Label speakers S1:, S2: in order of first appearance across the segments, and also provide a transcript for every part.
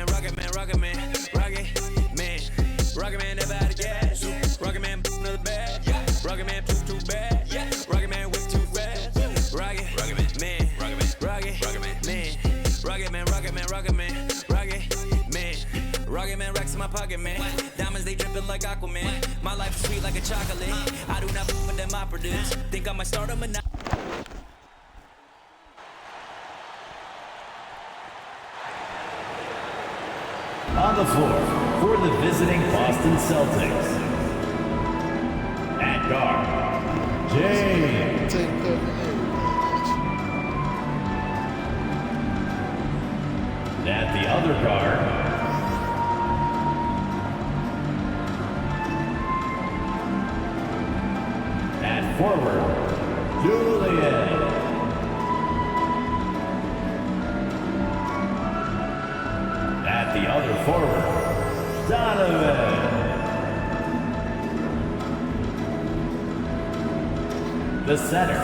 S1: Rocket man, rocket man, rocket man, rocket man, never out of gas. Rocket man, another bad. Rocket man, too bad. Rocket man, whip too fast. Rocket man, rocket man, rocket man, rocket man, rocket man, rocket man, rocket man, rocket man, racks in my pocket, man. Diamonds they dripping like Aquaman. My life is sweet like a chocolate. I do not with them I produce. Think I might start a monopoly.
S2: On the floor for the visiting Boston Celtics. At guard, James. At the other guard, at forward, Julian. At the other forward, Donovan. The center.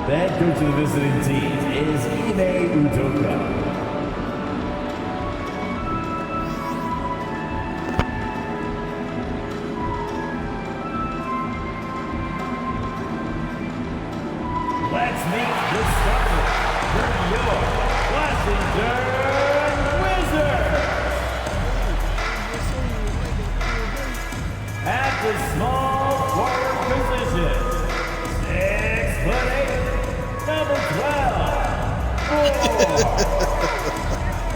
S2: The head coach of the visiting team is nba2K23. Let's meet the starter for your Washington Wizards. At the small forward position, 6'8", number 12.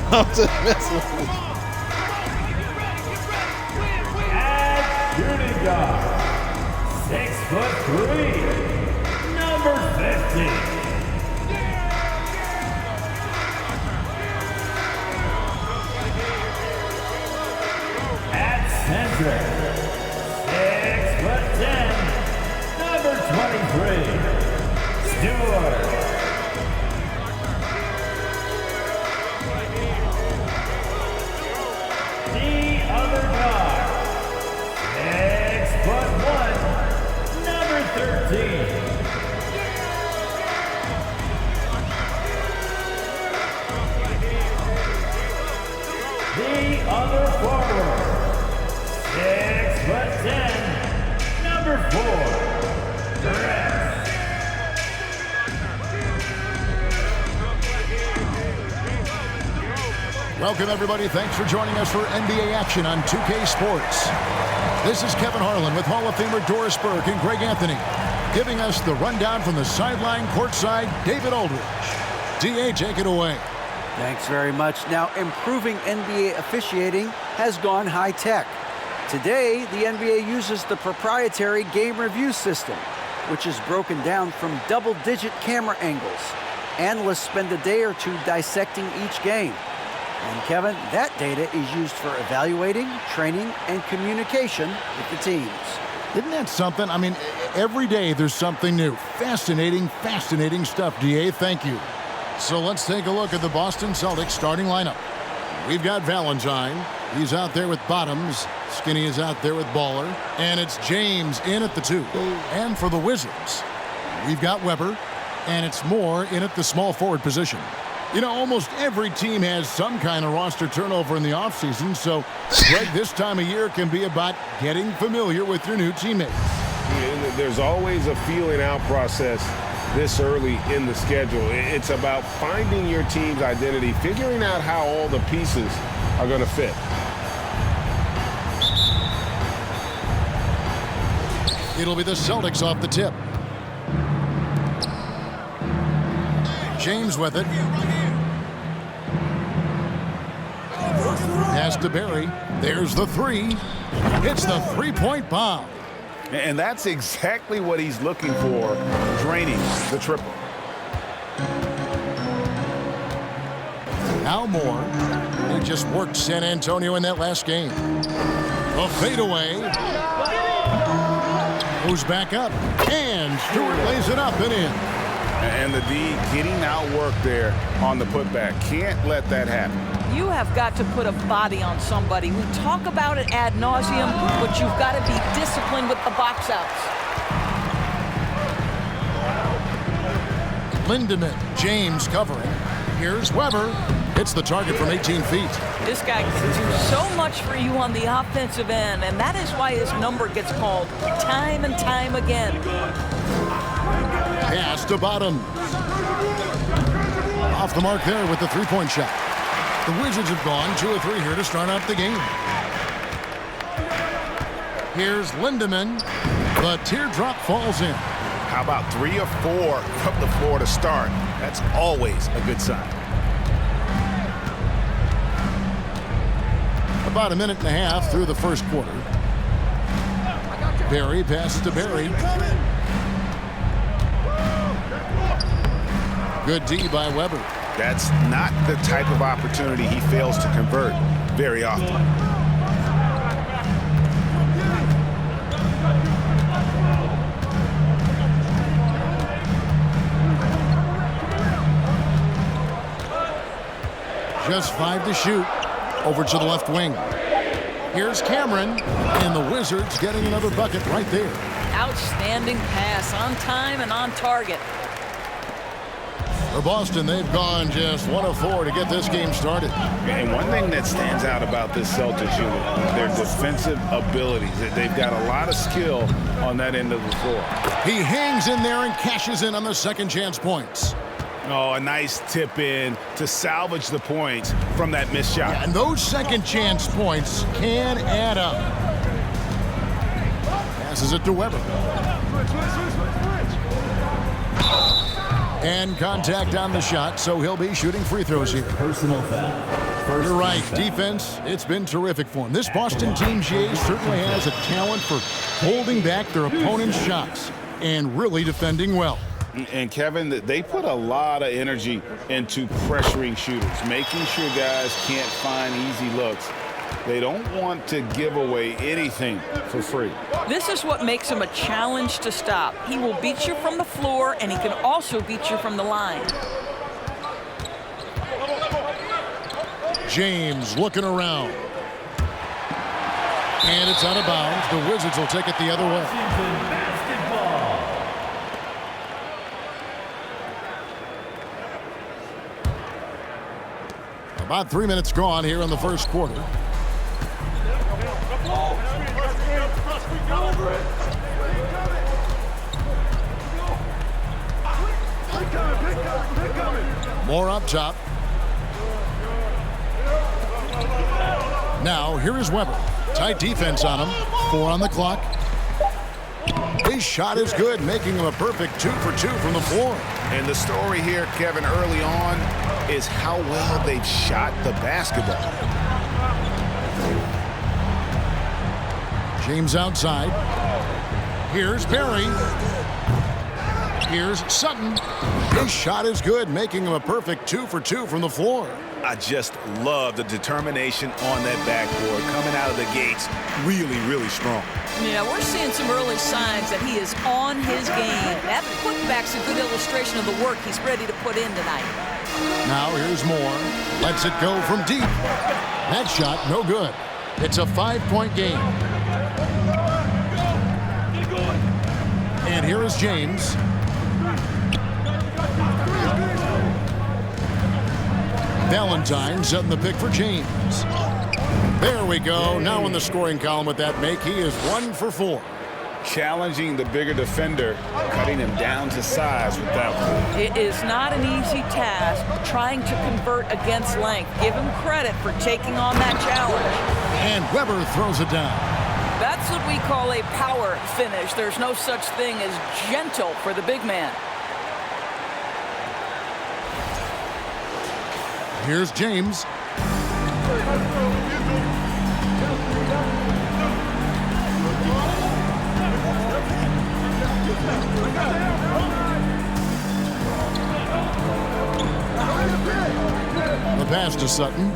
S3: I'm just messing with you.
S2: At shooting guard, 6'3", number 50. Center, 6'10", number 23, Stewart. The other guard, 6'1", number 13. The other forward, 6'10", number 4, Brett.
S4: Welcome, everybody. Thanks for joining us for NBA action on 2K Sports. This is Kevin Harlan with Hall of Famer Doris Burke and Greg Anthony, giving us the rundown from the sideline courtside, David Aldridge. DA, take it away.
S5: Thanks very much. Now, improving NBA officiating has gone high-tech. Today, the NBA uses the proprietary game review system, which is broken down from double-digit camera angles. Analysts spend a day or two dissecting each game. And Kevin, that data is used for evaluating, training, and communication with the teams.
S4: Isn't that something? I mean, every day there's something new. Fascinating, fascinating stuff, DA. Thank you. So let's take a look at the Boston Celtics starting lineup. We've got Valentine. He's out there with Bottoms. Skinny is out there with Baller. And it's James in at the 2. And for the Wizards, we've got Weber. And it's Moore in at the small forward position. You know, almost every team has some kind of roster turnover in the offseason, so Greg, this time of year can be about getting familiar with your new teammates.
S6: Yeah, there's always a feeling out process this early in the schedule. It's about finding your team's identity, figuring out how all the pieces are going to fit.
S4: It'll be the Celtics off the tip. James with it. Pass to Barry. There's the 3. It's the three-point bomb.
S7: And that's exactly what he's looking for, draining the triple.
S4: Al Moore. He just worked San Antonio in that last game. A fadeaway. Goes back up. And Stewart lays it up and in.
S7: And the D getting outworked there on the putback. Can't let that happen.
S8: You have got to put a body on somebody. We talk about it ad nauseum, but you've got to be disciplined with the box outs.
S4: Lindemann, James covering. Here's Weber. Hits the target from 18 feet.
S8: This guy can do so much for you on the offensive end, and that is why his number gets called time and time again.
S4: Pass to Bottom. Off the mark there with the three-point shot. The Wizards have gone 2 of 3 here to start out the game. Here's Lindemann. The teardrop falls in.
S7: How about 3 or 4 from the floor to start? That's always a good sign.
S4: About a minute and a half through the first quarter. Barry passes to Barry. Good D by Weber.
S7: That's not the type of opportunity he fails to convert very often.
S4: Just 5 to shoot. Over to the left wing. Here's Cameron, and the Wizards getting another bucket right there.
S8: Outstanding pass, on time and on target.
S4: For Boston, they've gone just 1 of 4 to get this game started.
S7: And one thing that stands out about this Celtics unit, their defensive abilities. They've got a lot of skill on that end of the floor.
S4: He hangs in there and cashes in on the second chance points.
S7: Oh, a nice tip in to salvage the points from that missed shot.
S4: And those second chance points can add up. Passes it to Weber. And contact on the shot, so he'll be shooting free throws here.
S2: Personal foul.
S4: You're right. Defense, it's been terrific for him. This Boston team, Jay, certainly has a talent for holding back their opponent's shots and really defending well.
S7: And Kevin, they put a lot of energy into pressuring shooters, making sure guys can't find easy looks. They don't want to give away anything for free.
S8: This is what makes him a challenge to stop. He will beat you from the floor, and he can also beat you from the line.
S4: James looking around. And it's out of bounds. The Wizards will take it the other way. About 3 minutes gone here in the first quarter. More up top. Now, here is Weber. Tight defense on him. 4 on the clock. His shot is good, making him a perfect 2 for 2 from the floor.
S7: And the story here, Kevin, early on is how well they've shot the basketball.
S4: James outside. Here's Barry. Here's Sutton. His shot is good, making him a perfect 2 for 2 from the floor.
S7: I just love the determination on that backboard, coming out of the gates really, really strong.
S8: Yeah, we're seeing some early signs that he is on his game. That putback's a good illustration of the work he's ready to put in tonight.
S4: Now here's Moore. Lets it go from deep. That shot, no good. It's a 5-point game. And here is James. Valentine setting the pick for James. There we go. Now in the scoring column with that make, he is 1 for 4.
S7: Challenging the bigger defender, cutting him down to size with that one.
S8: It is not an easy task trying to convert against length. Give him credit for taking on that challenge.
S4: And Weber throws it down.
S8: That's what we call a power finish. There's no such thing as gentle for the big man.
S4: Here's James. The pass to Sutton.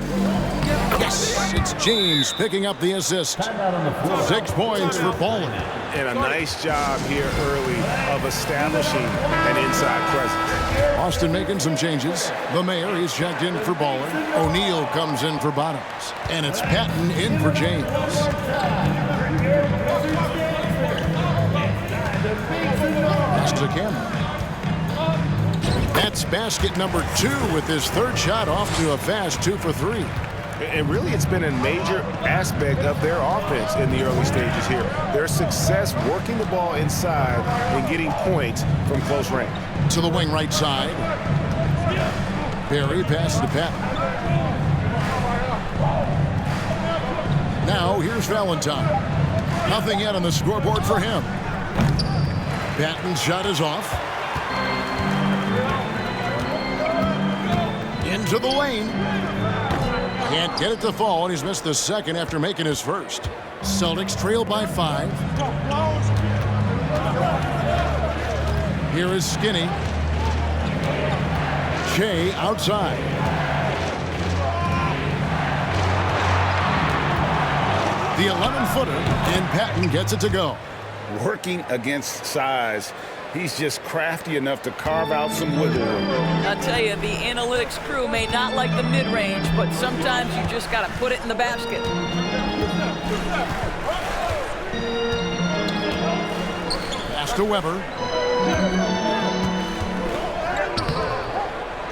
S4: Yes, it's James picking up the assist. 6 points for Bowling.
S7: And a nice job here early of establishing an inside presence.
S4: Austin making some changes. The mayor, he's checked in for Baller. O'Neal comes in for Bottoms. And it's Patton in for James. Pass to Cameron. That's basket number 2 with his third shot off to a fast 2 for 3.
S6: And really, it's been a major aspect of their offense in the early stages here. Their success working the ball inside and getting points from close range.
S4: To the wing right side. Barry passes to Pat. Now here's Valentine. Nothing yet on the scoreboard for him. Patton's shot is off. Into the lane. Can't get it to fall, and he's missed the second after making his first. Celtics trail by 5. Here is Skinny. Shea outside. The 11-footer, and Patton gets it to go.
S7: Working against size, he's just crafty enough to carve out some wiggle room.
S8: I tell you, the analytics crew may not like the mid-range, but sometimes you just got to put it in the basket.
S4: Pass to Weber.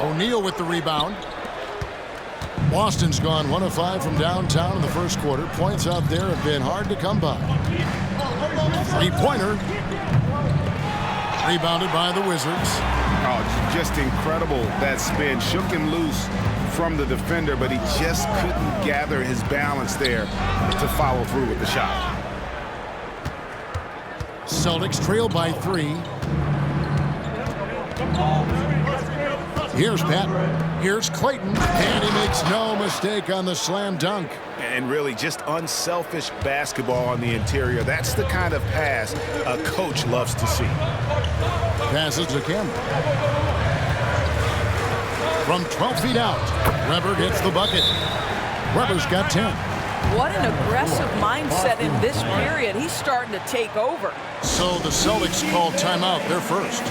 S4: O'Neal with the rebound. Boston's gone 1 of 5 from downtown in the first quarter. Points out there have been hard to come by. Three-pointer. Rebounded by the Wizards.
S6: Oh, just incredible. That spin shook him loose from the defender, but he just couldn't gather his balance there to follow through with the shot.
S4: Celtics trail by 3. Here's Pat. Here's Clayton. And he makes no mistake on the slam dunk.
S6: And really just unselfish basketball on the interior. That's the kind of pass a coach loves to see.
S4: Passes to Campbell. From 12 feet out, Weber gets the bucket. Weber's got 10.
S8: What an aggressive mindset in this period. He's starting to take over.
S4: So the Celtics call timeout, their first.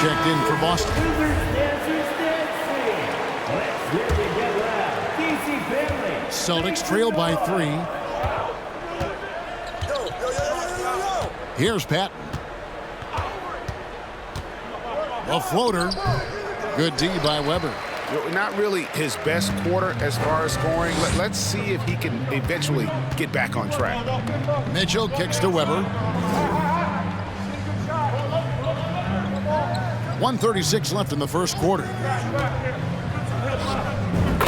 S4: Checked in for Boston. Celtics trail by 3. Here's Patton. A floater. Good D by Weber.
S6: Not really his best quarter as far as scoring. Let's see if he can eventually get back on track.
S4: Mitchell kicks to Weber. 1:36 left in the first quarter.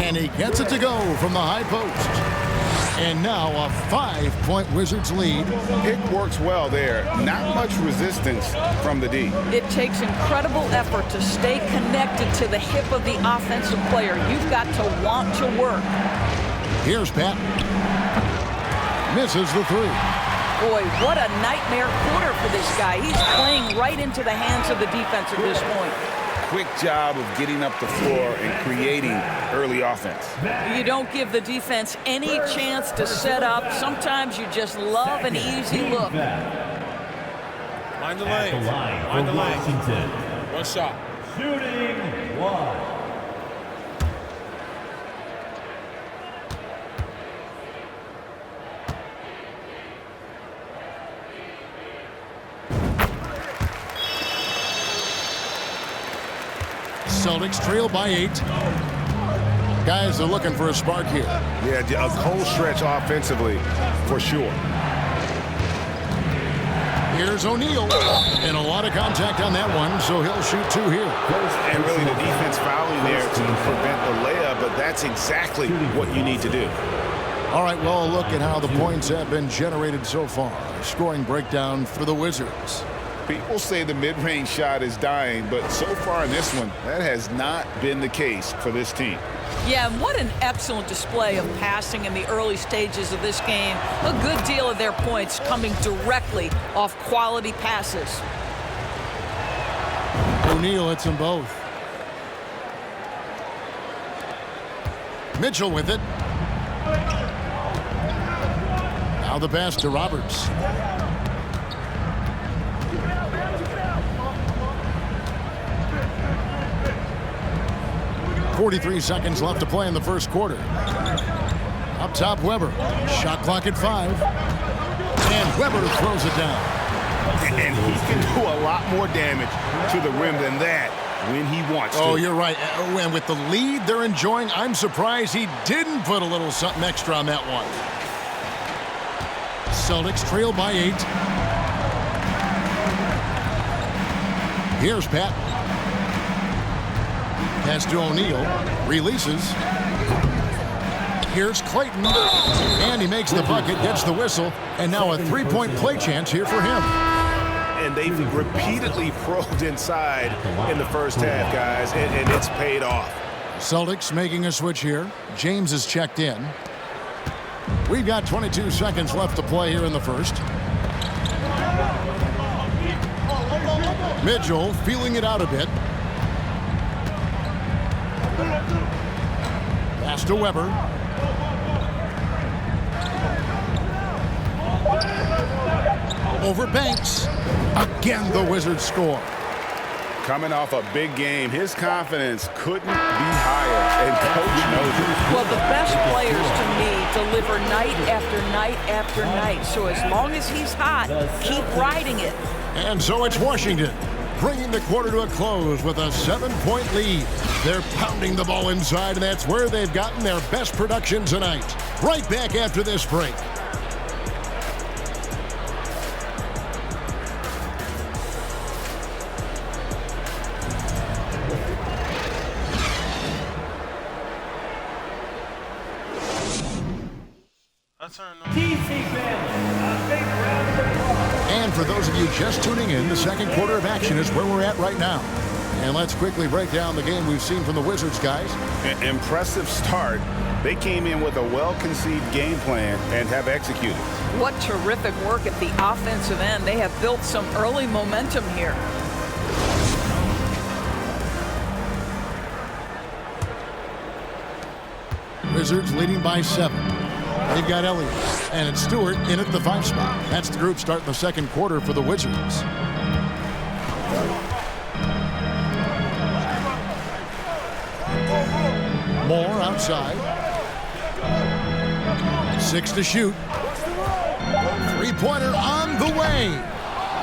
S4: And he gets it to go from the high post. And now a 5-point Wizards lead.
S6: Pick works well there. Not much resistance from the D.
S8: It takes incredible effort to stay connected to the hip of the offensive player. You've got to want to work.
S4: Here's Pat. Misses the 3.
S8: Boy, what a nightmare quarter for this guy. He's playing right into the hands of the defense at this point.
S6: Quick job of getting up the floor and creating early offense.
S8: You don't give the defense any chance to set up. Sometimes you just love an easy look.
S3: Mind the lane. Mind the lane. One shot.
S2: Shooting 1.
S4: Celtics trail by 8. Guys are looking for a spark here.
S6: Yeah, a cold stretch offensively for sure.
S4: Here's O'Neal. And a lot of contact on that one, so he'll shoot 2 here.
S6: And really the defense fouling there to prevent the layup, but that's exactly what you need to do.
S4: All right, well, look at how the points have been generated so far. Scoring breakdown for the Wizards.
S6: People say the mid-range shot is dying, but so far in this one, that has not been the case for this team.
S8: Yeah, and what an excellent display of passing in the early stages of this game. A good deal of their points coming directly off quality passes.
S4: O'Neal hits them both. Mitchell with it. Now the pass to Roberts. .43 seconds left to play in the first quarter. Up top, Weber. Shot clock at 5. And Weber throws it down.
S6: And he can do a lot more damage to the rim than that when he wants to.
S4: Oh, you're right. And with the lead they're enjoying, I'm surprised he didn't put a little something extra on that one. Celtics trail by 8. Here's Pat. Pass to O'Neal. Releases. Here's Clayton. And he makes the bucket, gets the whistle, and now a three-point play chance here for him.
S6: And they've repeatedly probed inside in the first half, guys, and it's paid off.
S4: Celtics making a switch here. James is checked in. We've got 22 seconds left to play here in the first. Mitchell feeling it out a bit. Pass to Weber. Over Banks. Again, the Wizards score.
S6: Coming off a big game, his confidence couldn't be higher, and Coach knows it.
S8: Well, the best players to me deliver night after night after night. So as long as he's hot, keep riding it.
S4: And so it's Washington, bringing the quarter to a close with a 7-point lead. They're pounding the ball inside, and that's where they've gotten their best production tonight. Right back after this break. And for those of you just tuning in, the second quarter of action is where we're at right now. And let's quickly break down the game we've seen from the Wizards, guys.
S6: Impressive start. They came in with a well-conceived game plan and have executed.
S8: What terrific work at the offensive end. They have built some early momentum here.
S4: Wizards leading by 7. They've got Elliott, and it's Stewart in at the 5 spot. That's the group starting the second quarter for the Wizards. Moore outside. 6 to shoot. Three-pointer on the way.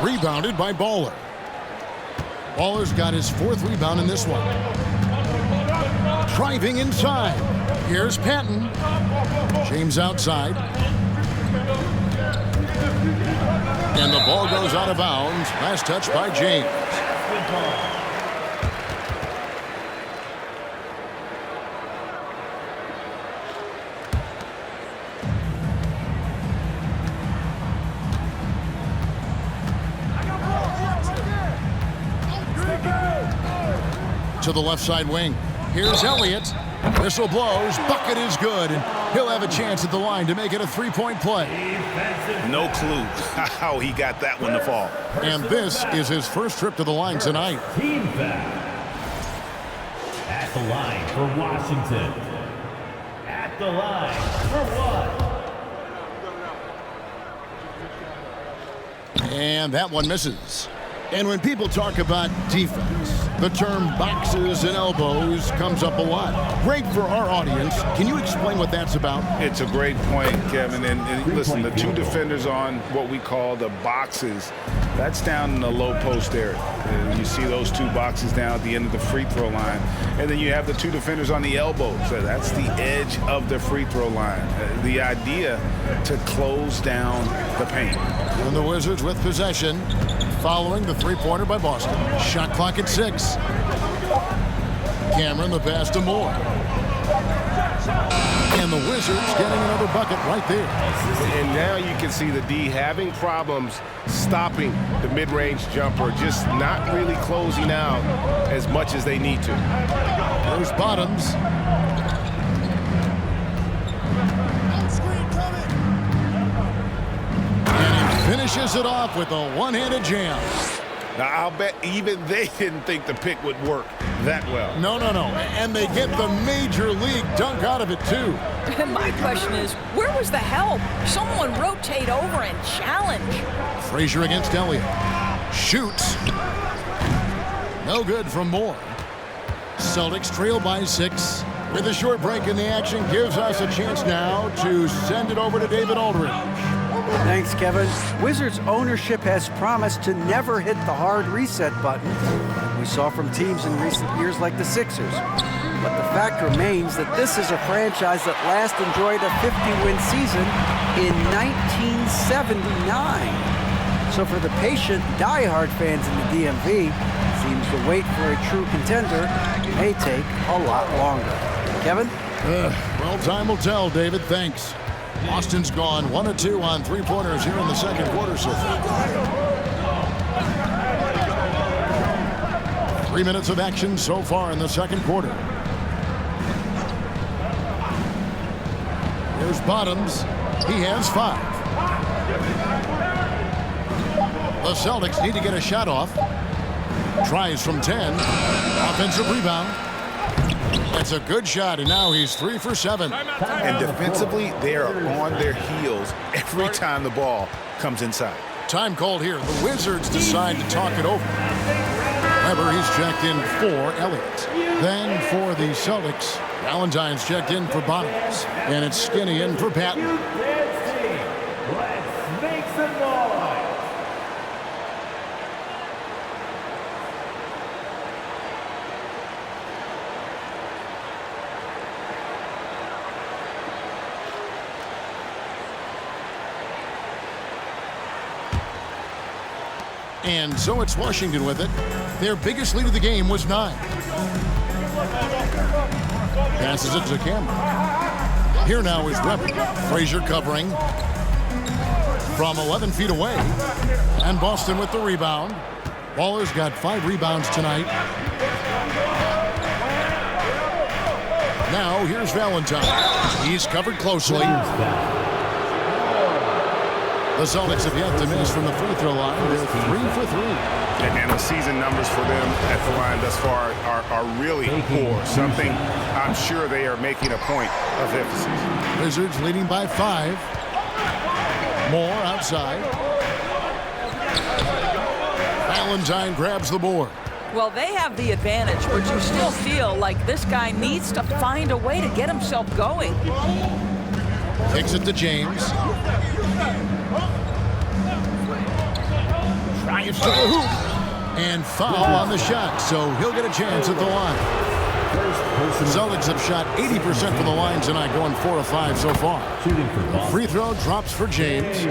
S4: Rebounded by Baller. Baller's got his 4th rebound in this one. Driving inside. Here's Patton. James outside. And the ball goes out of bounds. Last touch by James. To the left side wing. Here's Elliott. Whistle blows. Bucket is good. And he'll have a chance at the line to make it a 3-point play.
S6: No clue how he got that one to fall.
S4: And this is his first trip to the line tonight.
S2: Team foul. At the line for Washington. At the line for one.
S4: And that one misses. And when people talk about defense, the term boxes and elbows comes up a lot. Great for our audience. Can you explain what that's about?
S6: It's a great point, Kevin. And listen, the 2 defenders on what we call the boxes, that's down in the low post area. You see those 2 boxes down at the end of the free throw line. And then you have the 2 defenders on the elbows. So that's the edge of the free throw line. The idea to close down the paint.
S4: And the Wizards with possession, following the 3-pointer by Boston. Shot clock at 6. Cameron, the pass to Moore. And the Wizards getting another bucket right there.
S6: And now you can see the D having problems stopping the mid-range jumper, just not really closing out as much as they need to.
S4: There's Bottoms. And he finishes it off with a one-handed jam.
S6: Now, I'll bet even they didn't think the pick would work that well.
S4: No. And they get the major league dunk out of it, too.
S8: My question is, where was the help? Someone rotate over and challenge.
S4: Frazier against Elliott. Shoots. No good from Moore. Celtics trail by 6. With a short break in the action, gives us a chance now to send it over to David Aldridge.
S5: Thanks, Kevin. Wizards ownership has promised to never hit the hard reset button we saw from teams in recent years like the Sixers. But the fact remains that this is a franchise that last enjoyed a 50-win season in 1979. So for the patient, die-hard fans in the DMV, seems the wait for a true contender may take a lot longer. Kevin?
S4: Well, time will tell, David. Thanks. Boston's gone 1 of 2 on three-pointers here in the second quarter so far. 3 minutes of action so far in the second quarter. Here's Bottoms. He has 5. The Celtics need to get a shot off. Tries from 10. Offensive rebound. That's a good shot, and now he's 3 for 7.
S6: And defensively, they are on their heels every time the ball comes inside.
S4: Time called here. The Wizards decide to talk it over. Weber, he's checked in for Elliott. Then for the Celtics, Valentine's checked in for Bottoms. And it's Skinny in for Patton.
S2: Let's make some noise.
S4: And so it's Washington with it. Their biggest lead of the game was 9. Passes it to Cameron. Here now is Weber. Frazier covering from 11 feet away. And Boston with the rebound. Waller's got 5 rebounds tonight. Now here's Valentine. He's covered closely. The Celtics have yet to miss from the free throw line. They're 3 for 3.
S6: And the season numbers for them at the line thus far are really poor. Something I'm sure they are making a point of emphasis.
S4: Wizards leading by 5. Moore outside. Valentine grabs the board.
S8: Well, they have the advantage, but you still feel like this guy needs to find a way to get himself going.
S4: Kicks it to James. Drives to the hoop. And foul on the shot, so he'll get a chance at the line. Celtics have shot 80% from the line tonight, going 4 of 5 so far. The free throw drops for James.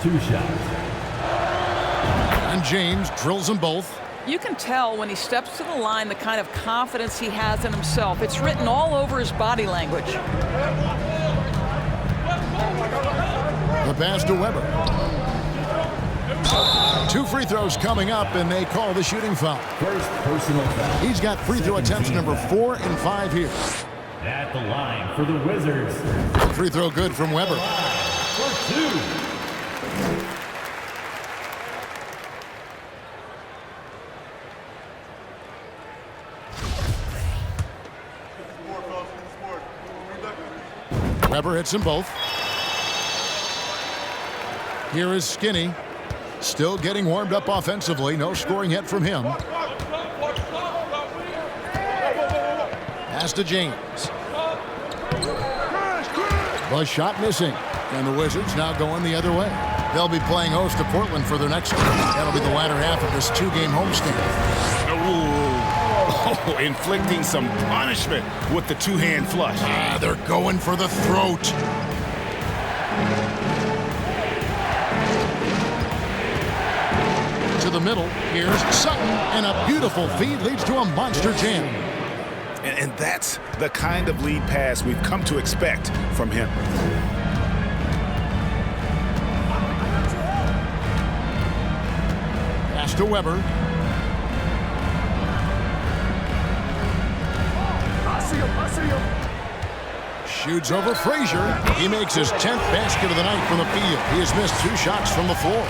S2: 2 shots.
S4: And James drills them both.
S8: You can tell when he steps to the line the kind of confidence he has in himself. It's written all over his body language.
S4: The pass to Weber. 2 free throws coming up, and they call the shooting foul.
S2: First personal foul.
S4: He's got free throw attempts number 4 and 5 here.
S2: At the line for the Wizards.
S4: Free throw good from Weber.
S2: For 2.
S4: Weber hits them both. Here is Skinny. Still getting warmed up offensively. No scoring yet from him. Pass to James. The shot missing. And the Wizards now going the other way. They'll be playing host to Portland for their next game. That'll be the latter half of this 2-game homestand.
S6: Oh, inflicting some punishment with the 2-hand flush.
S4: They're going for the throat. To the middle, here's Sutton, and a beautiful feed leads to a monster jam.
S6: And that's the kind of lead pass we've come to expect from him.
S4: Pass to Weber. Shoots over Frazier. He makes his 10th basket of the night from the field. He has missed 2 shots from the floor.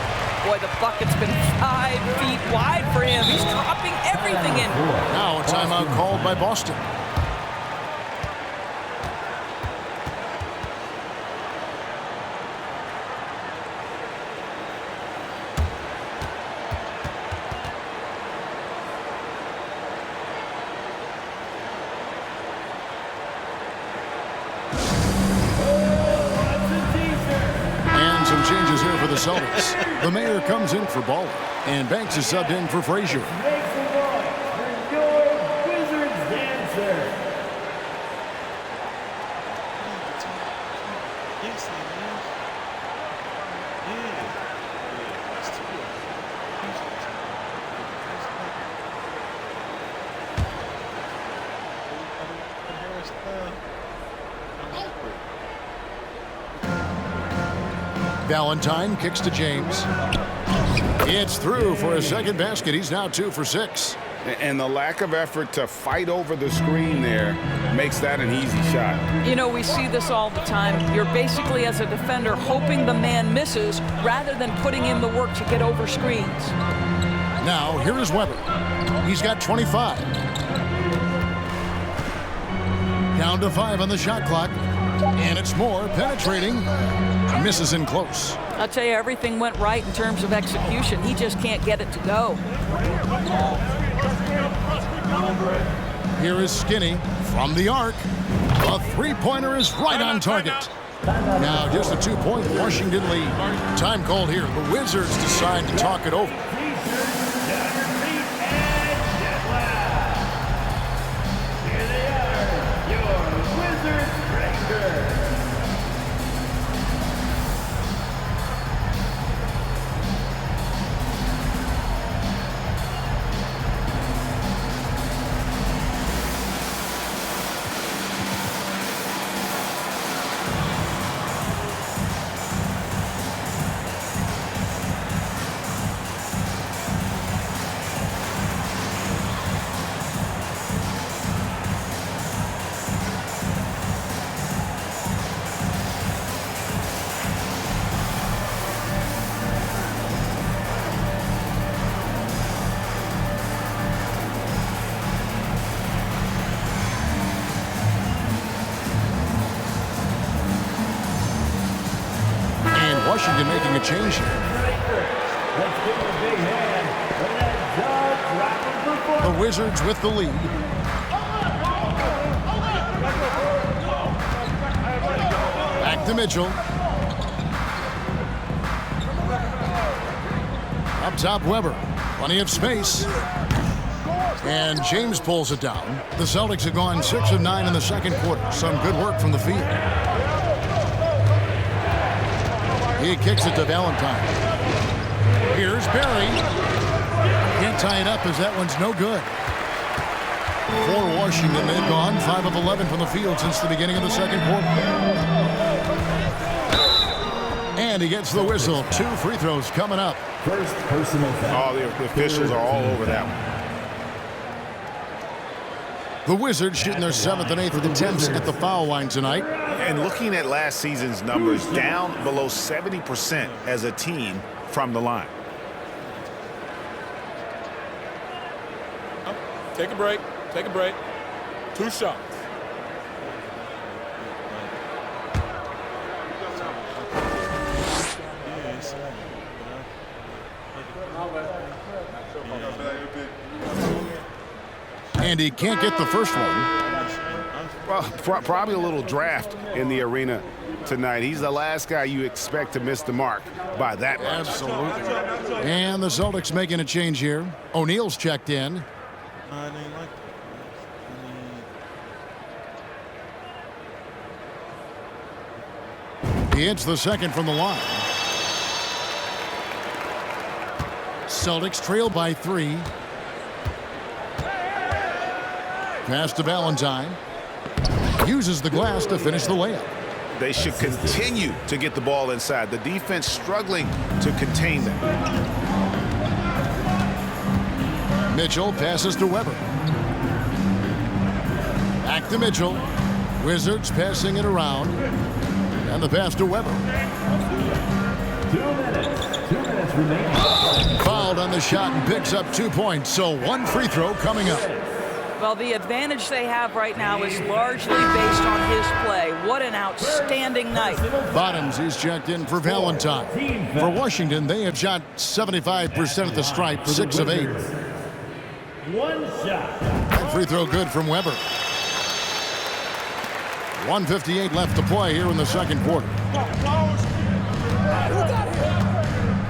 S8: Boy, the bucket's been 5 feet wide for him. He's dropping everything in.
S4: Now a timeout called by Boston. Some changes here for the Celtics. The mayor comes in for Ball, and Banks is subbed in for Frazier.
S2: Make some noise for your Wizards dancer.
S4: Valentine kicks to James. It's through for a second basket. He's now 2 for 6.
S6: And the lack of effort to fight over the screen there makes that an easy shot.
S8: You know, we see this all the time. You're basically, as a defender, hoping the man misses rather than putting in the work to get over screens.
S4: Now, here is Weber. He's got 25. Down to 5 on the shot clock. And it's more penetrating. Misses in close.
S8: I'll tell you, everything went right in terms of execution. He just can't get it to go.
S4: Here is Skinny from the arc. A three-pointer is right on target. Now just a 2-point Washington lead. Time called here. The Wizards decide to talk it over. Washington making a change here. The Wizards with the lead. Back to Mitchell. Up top, Weber. Plenty of space. And James pulls it down. The Celtics have gone 6 of 9 in the second quarter. Some good work from the field. He kicks it to Valentine. Here's Barry. Can't tie it up as that one's no good. For Washington, they've gone 5 of 11 from the field since the beginning of the second quarter. And he gets the whistle. 2 free throws coming up.
S2: First personal foul.
S6: Oh, the officials are all over that one.
S4: The Wizards shooting their 7th and 8th attempts at the foul line tonight.
S7: And looking at last season's numbers, down below 70% as a team from the line.
S3: Take a break. Take a break. 2 shots.
S4: And he can't get the first one.
S6: Well, probably a little draft in the arena tonight. He's the last guy you expect to miss the mark by that much.
S4: Absolutely. And the Celtics making a change here. O'Neal's checked in. He hits the second from the line. Celtics trail by 3. Pass to Valentine. Uses the glass to finish the layup.
S7: They should continue to get the ball inside. The defense struggling to contain them.
S4: Mitchell passes to Weber. Back to Mitchell. Wizards passing it around. And the pass to Weber.
S2: 2 minutes remaining.
S4: Fouled on the shot and picks up 2 points, so 1 free throw coming up.
S8: Well, the advantage they have right now is largely based on his play. What an outstanding night.
S4: Bottoms is checked in for Valentine. For Washington, they have shot 75% at the stripe, 6 of 8.
S2: One shot.
S4: That free throw good from Weber. 1:58 left to play here in the second quarter.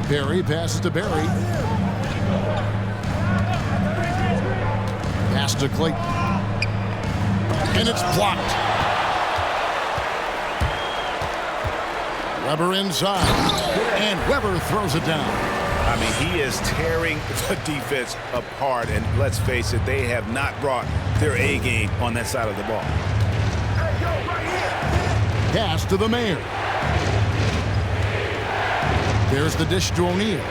S4: Barry passes to Barry. Pass to Clayton. And it's blocked. Weber inside. And Weber throws it down.
S6: I mean, he is tearing the defense apart. And let's face it, they have not brought their A game on that side of the ball.
S4: Pass to the Mayor. There's the dish to O'Neal.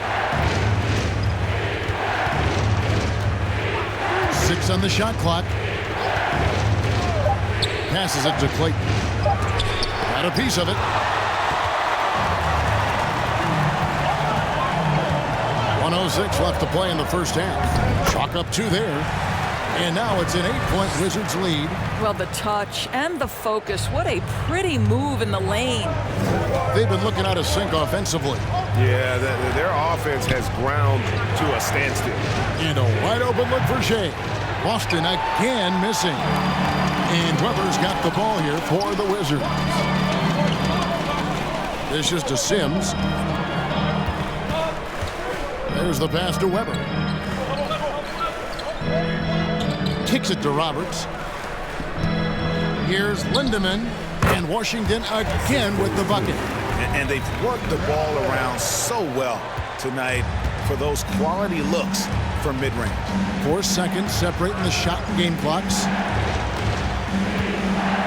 S4: 6 on the shot clock. Passes it to Clayton. Got a piece of it. 1:06 left to play in the first half. Chalk up 2 there. And now it's an 8-point Wizards lead.
S8: Well, the touch and the focus. What a pretty move in the lane.
S4: They've been looking out of sync offensively.
S3: Yeah, their offense has ground to a standstill.
S4: And a wide open look for Shea. Boston again missing. And Weber's got the ball here for the Wizards. This is to Sims. There's the pass to Weber. Kicks it to Roberts. Here's Lindemann. And Washington again with the bucket.
S6: And they've worked the ball around so well tonight for those quality looks from mid-range.
S4: 4 seconds separating the shot and game clocks.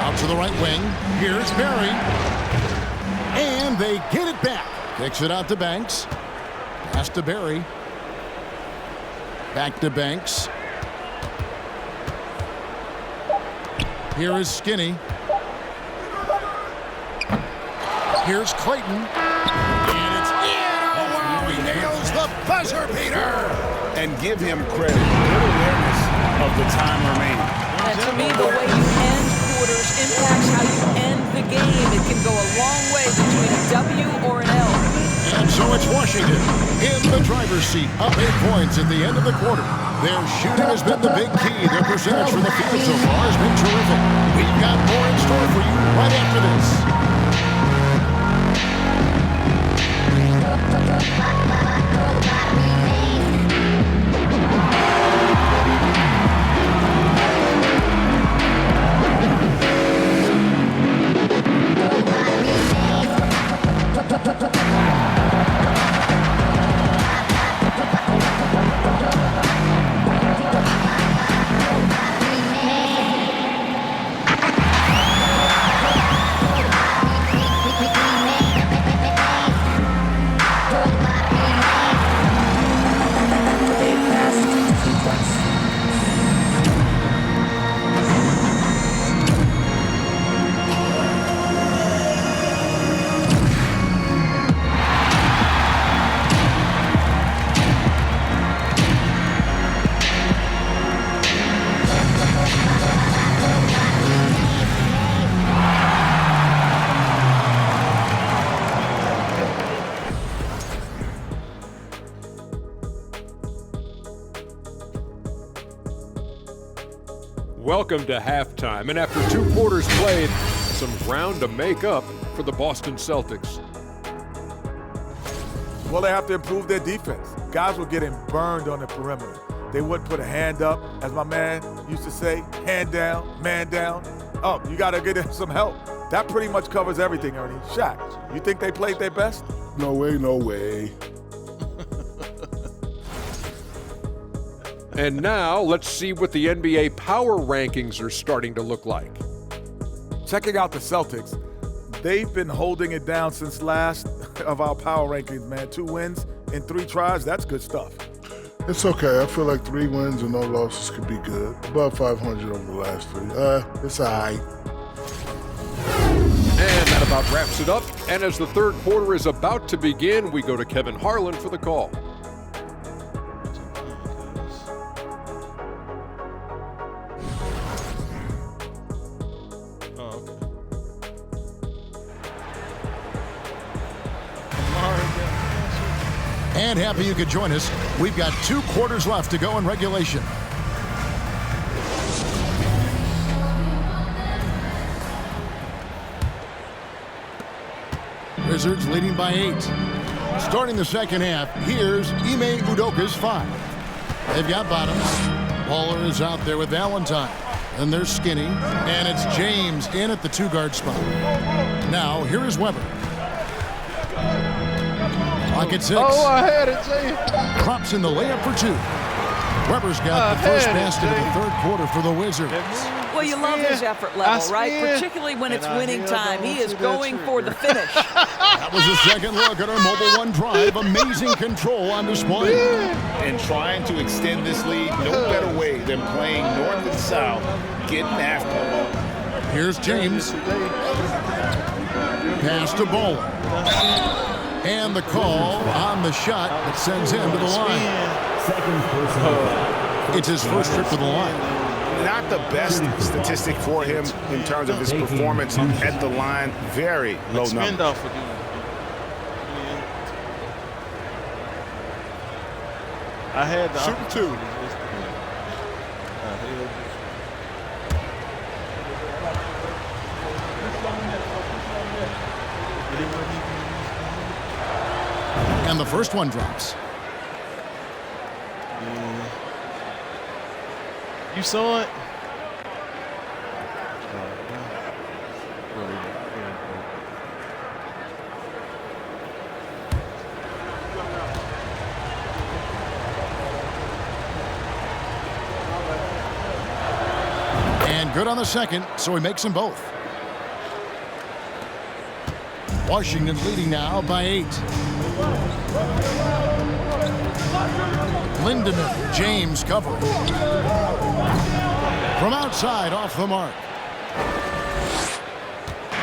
S4: Out to the right wing. Here's Barry. And they get it back. Kicks it out to Banks. Pass to Barry. Back to Banks. Here is Skinny. Here's Clayton. And it's in. Oh, wow, he nails the buzzer beater.
S6: And give him credit. Good awareness of the time remaining.
S8: And to me, the way you end quarters impacts how you end the game. It can go a long way between a W or an L.
S4: And so it's Washington in the driver's seat, up 8 points at the end of the quarter. Their shooting has been the big key. Their percentage from the field so far has been terrific. We've got more in store for you right after this.
S3: Welcome to halftime, and after 2 quarters played, some ground to make up for the Boston Celtics.
S9: Well, they have to improve their defense. Guys were getting burned on the perimeter. They wouldn't put a hand up, as my man used to say, hand down, man down. Oh, you got to get him some help. That pretty much covers everything, Ernie. Shaq, you think they played their best?
S7: No way, no way.
S3: And now, let's see what the NBA power rankings are starting to look like.
S9: Checking out the Celtics, they've been holding it down since last of our power rankings, man. 2 wins in 3 tries, that's good stuff.
S7: It's okay. I feel like 3 wins and no losses could be good. Above 500 over the last 3. It's all right.
S3: And that about wraps it up. And as the third quarter is about to begin, we go to Kevin Harlan for the call.
S4: And happy you could join us. We've got 2 quarters left to go in regulation. Wizards leading by 8. Starting the second half, here's Ime Udoka's 5. They've got bottoms. Waller is out there with Valentine. And there's Skinny. And it's James in at the 2-guard spot. Now, here is Weber. Clock at 6.
S10: Oh, I had it, Jay.
S4: Drops in the layup for 2. Weber's got the first basket of the third quarter for the Wizards.
S8: Well, you love his effort level, right? Particularly when it's winning time. He is going for the finish.
S4: That was a second look at our Mobile One drive. Amazing control on display.
S7: And trying to extend this lead, no better way than playing north and south, getting after.
S4: Here's James. Pass to Bowler. And the call on the shot that sends him to the line. It's his first trip to the line.
S7: Not the best statistic for him in terms of his performance at the line. Very low number.
S10: I had the
S3: Shooting 2.
S4: And the first one drops.
S10: You saw it?
S4: And good on the second, so he makes them both. Washington leading now by 8. Lindemann, James covering. From outside, off the mark.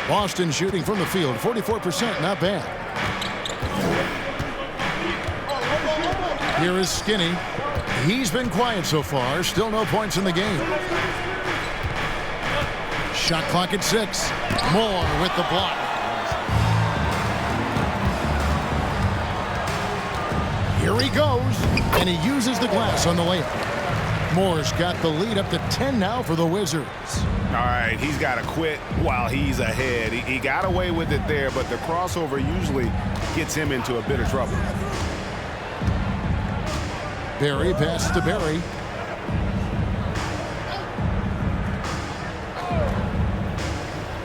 S4: Boston shooting from the field, 44%, not bad. Here is Skinny. He's been quiet so far, still no points in the game. Shot clock at 6. Moore with the block. Here he goes, and he uses the glass on the layup. Moore's got the lead up to 10 now for the Wizards.
S7: All right, he's got to quit while he's ahead. He got away with it there, but the crossover usually gets him into a bit of trouble.
S4: Barry passes to Barry.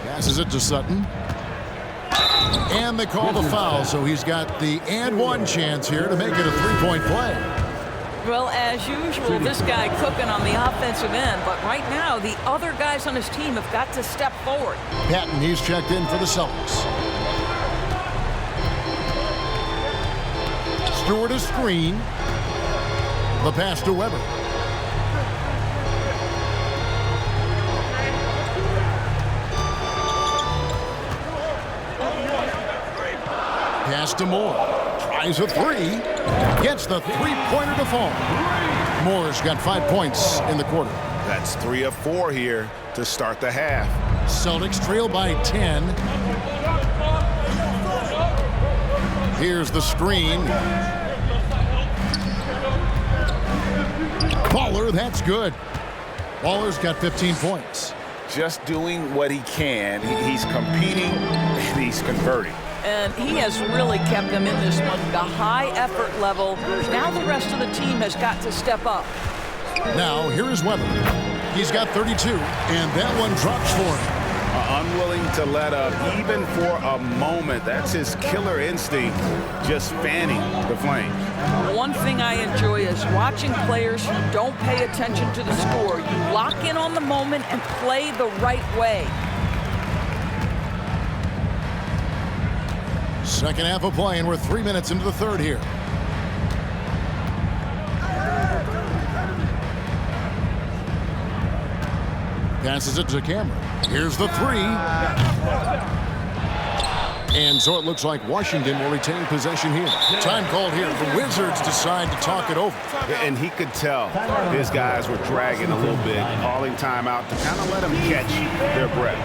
S4: Passes it to Sutton. And they call the foul, so he's got the and one chance here to make it a three-point play.
S8: Well, as usual, this guy cooking on the offensive end, but right now the other guys on his team have got to step forward.
S4: Patton, he's checked in for the Celtics. Stewart a screen. The pass to Weber. Pass to Moore. Tries a 3. Gets the three-pointer to fall. Moore's got 5 points in the quarter.
S7: That's 3 of 4 here to start the half.
S4: Celtics trail by 10. Here's the screen. Waller, that's good. Waller's got 15 points.
S7: Just doing what he can. He's competing and he's converting.
S8: And he has really kept them in this one, the high effort level. Now the rest of the team has got to step up.
S4: Now, here is Weber. He's got 32, and that one drops for him.
S7: Unwilling to let up, even for a moment. That's his killer instinct, just fanning the flames.
S8: One thing I enjoy is watching players who don't pay attention to the score. You lock in on the moment and play the right way.
S4: Second half of play, and we're 3 minutes into the third here. Passes it to Cameron. Here's the 3. And so it looks like Washington will retain possession here. Time called here. The Wizards decide to talk it over.
S7: And he could tell his guys were dragging a little bit, calling timeout to kind of let them catch their breath.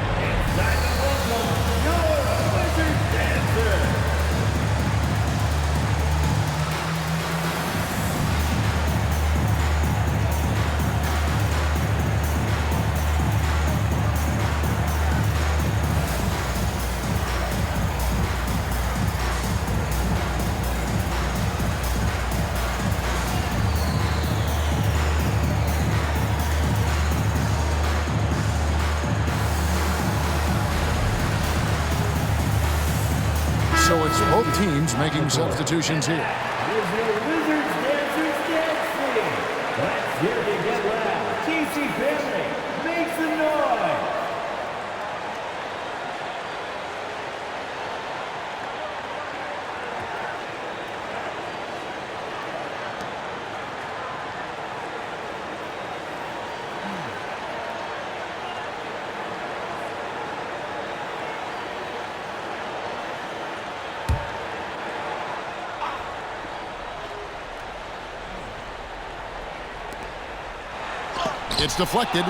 S4: So it's both teams making substitutions here.
S2: Wizards dancing. Let's hear it get loud. TC family, make some noise.
S4: It's deflected.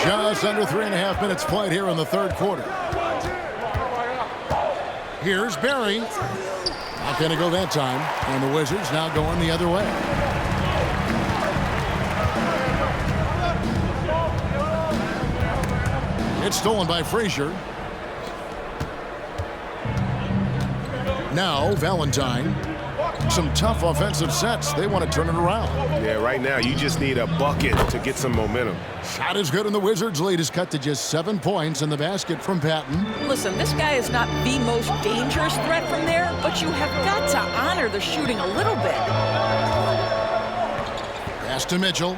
S4: Just under 3.5 minutes played here in the third quarter. Here's Barry. Not going to go that time. And the Wizards now going the other way. It's stolen by Frazier. Now Valentine. Some tough offensive sets. They want to turn it around.
S7: Yeah, right now you just need a bucket to get some momentum.
S4: Shot is good, and the Wizards' lead is cut to just 7 points in the basket from Patton.
S8: Listen, this guy is not the most dangerous threat from there, but you have got to honor the shooting a little bit.
S4: Pass to Mitchell.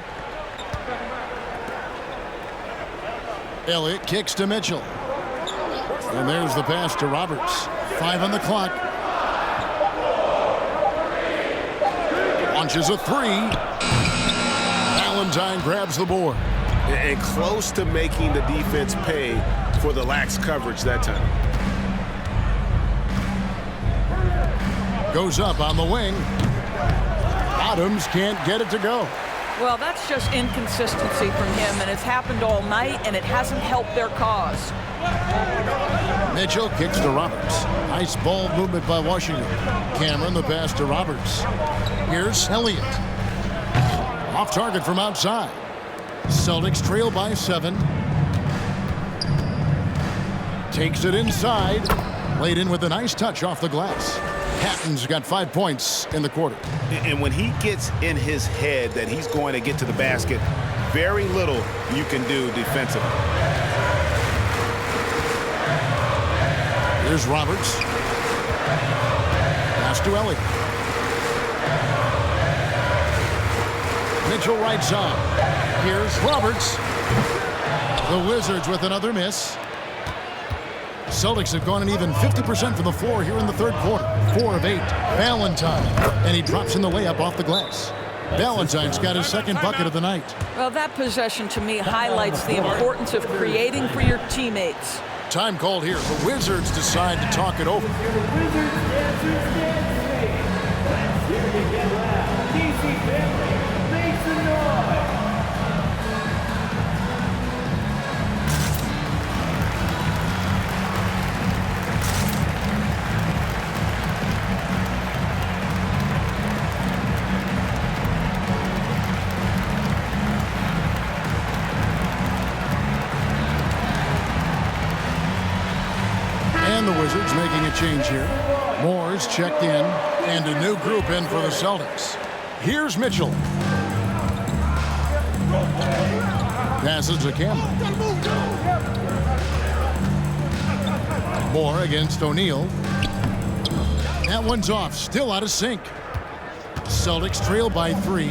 S4: Elliott kicks to Mitchell. And there's the pass to Roberts. 5 on the clock. Launches a 3. Valentine grabs the board.
S7: And close to making the defense pay for the lax coverage that time.
S4: Goes up on the wing. Adams can't get it to go.
S8: Well, that's just inconsistency from him, and it's happened all night, and it hasn't helped their cause.
S4: Mitchell kicks to Roberts. Nice ball movement by Washington. Cameron the pass to Roberts. Here's Elliott. Off target from outside. Celtics trail by 7. Takes it inside. Laid in with a nice touch off the glass. Patton's got 5 points in the quarter.
S7: And when he gets in his head that he's going to get to the basket, very little you can do defensively.
S4: Here's Roberts. Pass to Elliott. Mitchell right side. Here's Roberts. The Wizards with another miss. Celtics have gone an even 50% from the floor here in the third quarter. 4 of 8. Valentine. And he drops in the layup off the glass. Valentine's got his second bucket of the night.
S8: Well, that possession to me highlights the importance of creating for your teammates.
S4: Time called here. The Wizards decide to talk it over.
S2: Wizards dancing. Let's hear it get loud. TC family, make some noise.
S4: And the Wizards making a change here. Moore's checked in, and a new group in for the Celtics. Here's Mitchell. Passes to Cameron. Moore against O'Neal. That one's off, still out of sync. Celtics trail by 3.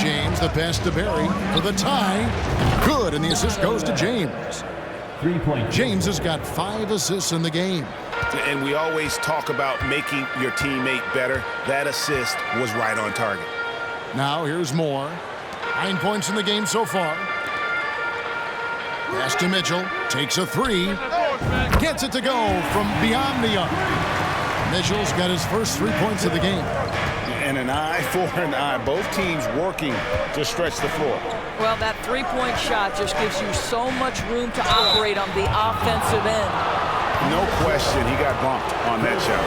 S4: James, the pass to Barry for the tie. Good, and the assist goes to James.
S2: 3-point.
S4: James has got 5 assists in the game.
S7: And we always talk about making your teammate better. That assist was right on target.
S4: Now here's Moore. 9 points in the game so far. Pass to Mitchell. Takes a three. Gets it to go from beyond the arc. Mitchell's got his first 3 points of the game.
S6: And an eye for an eye. Both teams working to stretch the floor.
S8: Well, that three-point shot just gives you so much room to operate on the offensive end.
S6: No question, he got bumped on that shot.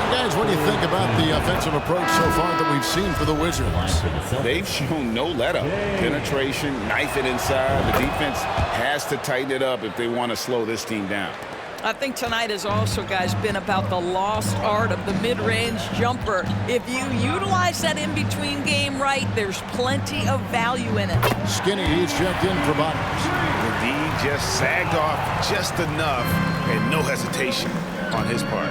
S4: Guys, what do you think about the offensive approach so far that we've seen for the Wizards?
S6: They've shown no let-up. Penetration, knife it inside. The defense has to tighten it up if they want to slow this team down.
S8: I think tonight has also, guys, been about the lost art of the mid-range jumper. If you utilize that in-between game right, there's plenty of value in it.
S4: Skinny, he's checked in for Bottoms.
S6: The D just sagged off just enough and no hesitation on his part.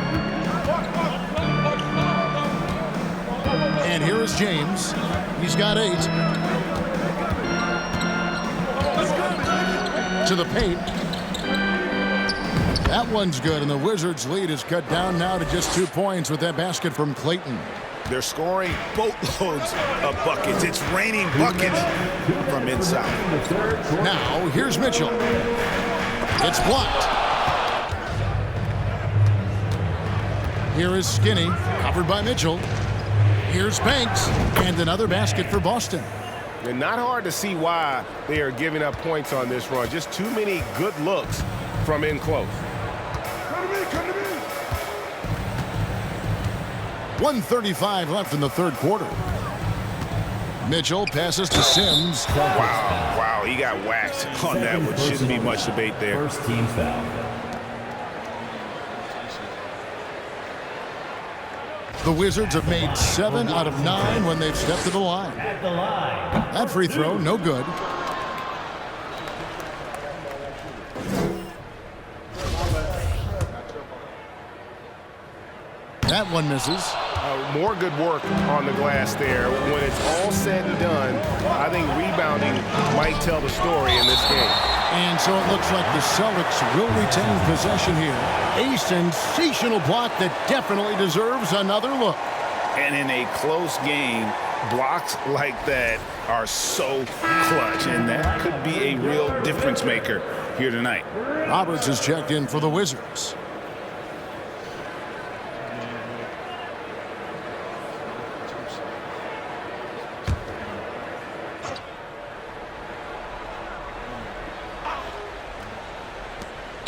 S4: And here is James. He's got 8. To the paint. That one's good, and the Wizards' lead is cut down now to just 2 points with that basket from Clayton.
S6: They're scoring boatloads of buckets. It's raining buckets from inside.
S4: Now, here's Mitchell. It's blocked. Here is Skinny, covered by Mitchell. Here's Banks, and another basket for Boston.
S11: And not hard to see why they are giving up points on this run. Just too many good looks from in close.
S4: 1:35 left in the third quarter. Mitchell passes to Sims.
S6: Wow, he got whacked on that one. Shouldn't be much debate there.
S2: First team foul.
S4: The Wizards have made 7 out of 9 when they've stepped to the line.
S2: At the line.
S4: That free throw, no good. That one misses.
S11: More good work on the glass there. When it's all said and done, I think rebounding might tell the story in this game.
S4: And so it looks like the Celtics will retain possession here. A sensational block that definitely deserves another look.
S6: And in a close game, blocks like that are so clutch, and that could be a real difference maker here tonight.
S4: Roberts has checked in for the Wizards.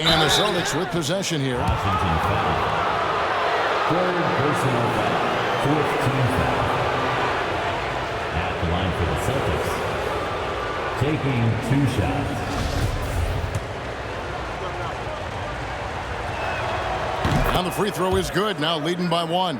S4: And the Celtics with possession here.
S2: Washington foul. Third personal foul. Fourth team foul. At the line for the Celtics. Taking 2 shots.
S4: And the free throw is good. Now leading by 1.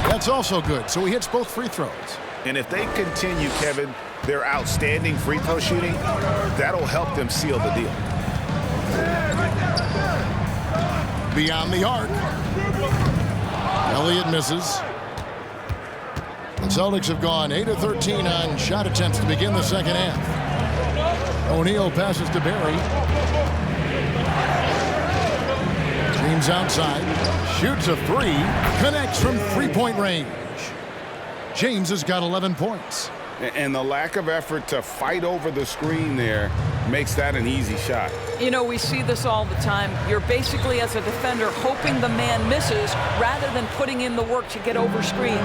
S4: That's also good. So he hits both free throws.
S6: And if they continue, Kevin, their outstanding free throw shooting, that'll help them seal the deal.
S4: Beyond the arc. Elliott misses. The Celtics have gone 8 of 13 on shot attempts to begin the second half. O'Neal passes to Barry. James outside. Shoots a 3. Connects from three-point range. James has got 11 points.
S6: And the lack of effort to fight over the screen there makes that an easy shot.
S8: You know, we see this all the time. You're basically, as a defender, hoping the man misses rather than putting in the work to get over screens.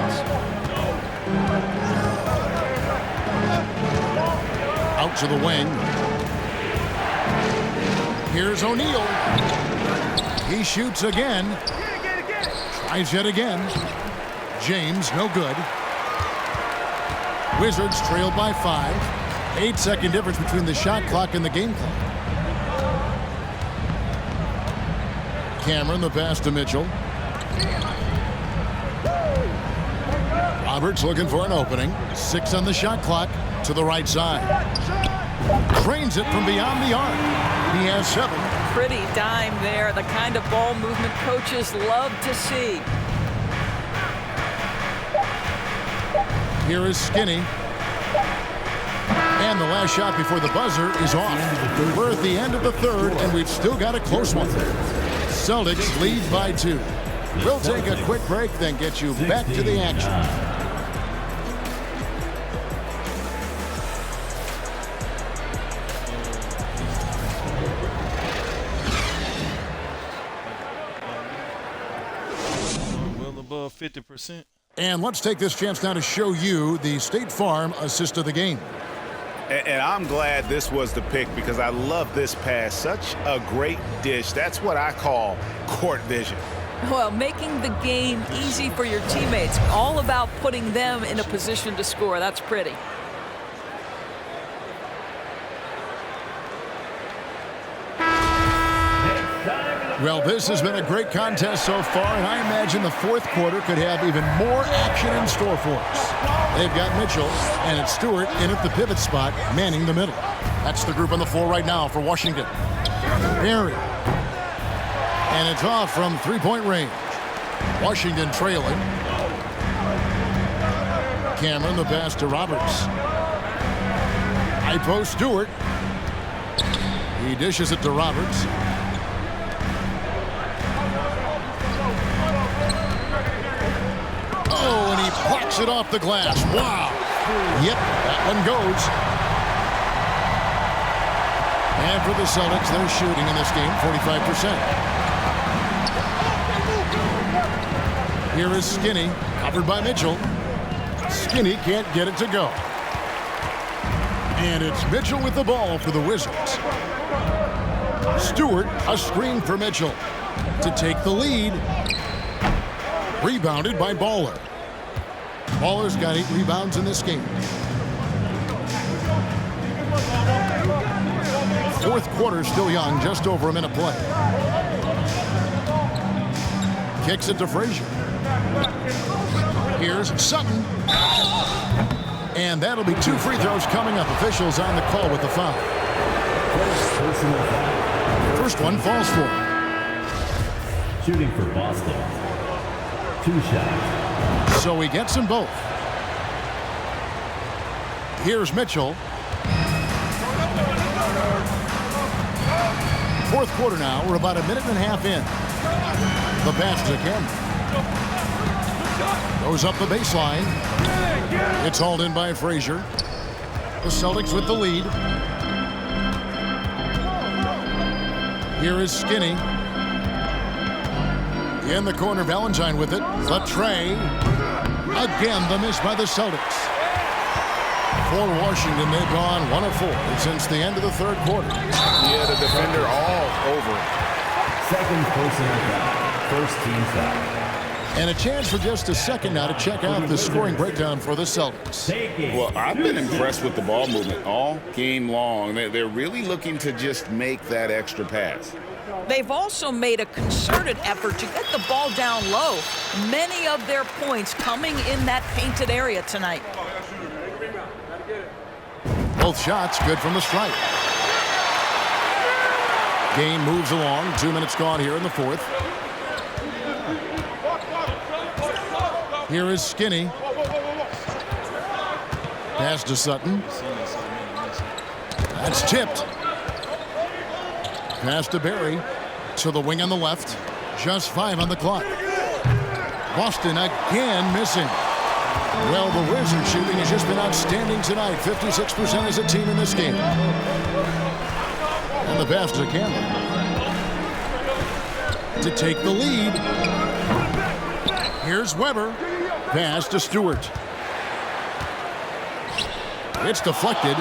S4: Out to the wing. Here's O'Neal. He shoots again. Tries yet again. James, no good. Wizards trailed by 5. 8-second difference between the shot clock and the game clock. Cameron, the pass to Mitchell. Roberts looking for an opening. 6 on the shot clock to the right side. Trains it from beyond the arc. He has 7.
S8: Pretty dime there. The kind of ball movement coaches love to see.
S4: Here is Skinny. And the last shot before the buzzer is off. We're at the end of the third, and we've still got a close one. Celtics lead by 2. We'll take a quick break, then get you back to the action.
S10: Well above 50%.
S4: And let's take this chance now to show you the State Farm assist of the game.
S6: And I'm glad this was the pick because I love this pass. Such a great dish. That's what I call court vision.
S8: Well, making the game easy for your teammates. All about putting them in a position to score. That's pretty.
S4: Well, this has been a great contest so far, and I imagine the fourth quarter could have even more action in store for us. They've got Mitchell, and it's Stewart in at the pivot spot, manning the middle. That's the group on the floor right now for Washington. Barry. And it's off from three-point range. Washington trailing. Cameron, the pass to Roberts. High post Stewart. He dishes it to Roberts. Oh, and he plucks it off the glass. Wow. Yep, that one goes. And for the Celtics, they're shooting in this game 45%. Here is Skinny, covered by Mitchell. Skinny can't get it to go. And it's Mitchell with the ball for the Wizards. Stewart, a screen for Mitchell to take the lead. Rebounded by Baller. Baller's got 8 rebounds in this game. Fourth quarter still young, just over a minute play. Kicks it to Frazier. Here's Sutton. And that'll be 2 free throws coming up. Officials on the call with the foul. First one falls for him.
S2: Shooting for Boston. 2 shots.
S4: So he gets them both. Here's Mitchell. Fourth quarter now. We're about a minute and a half in. The pass to Cameron. Goes up the baseline. It's hauled in by Frazier. The Celtics with the lead. Here is Skinny. In the corner, Valentine with it. The tray. Again, the miss by the Celtics. For Washington, they've gone 1 of 4 since the end of the third quarter.
S6: Yeah, the defender all over.
S2: Second personal foul. First team foul.
S4: And a chance for just a second now to check out the scoring breakdown for the Celtics.
S6: Well, I've been impressed with the ball movement all game long. They're really looking to just make that extra pass.
S8: They've also made a concerted effort to get the ball down low. Many of their points coming in that painted area tonight.
S4: Both shots good from the stripe. Game moves along. 2 minutes gone here in the fourth. Here is Skinny. Pass to Sutton. That's tipped. Pass to Barry. To the wing on the left. Just 5 on the clock. Boston again missing. Well, the Wizards shooting has just been outstanding tonight. 56% as a team in this game. And the pass to Cameron. To take the lead. Here's Weber. Pass to Stewart. It's deflected.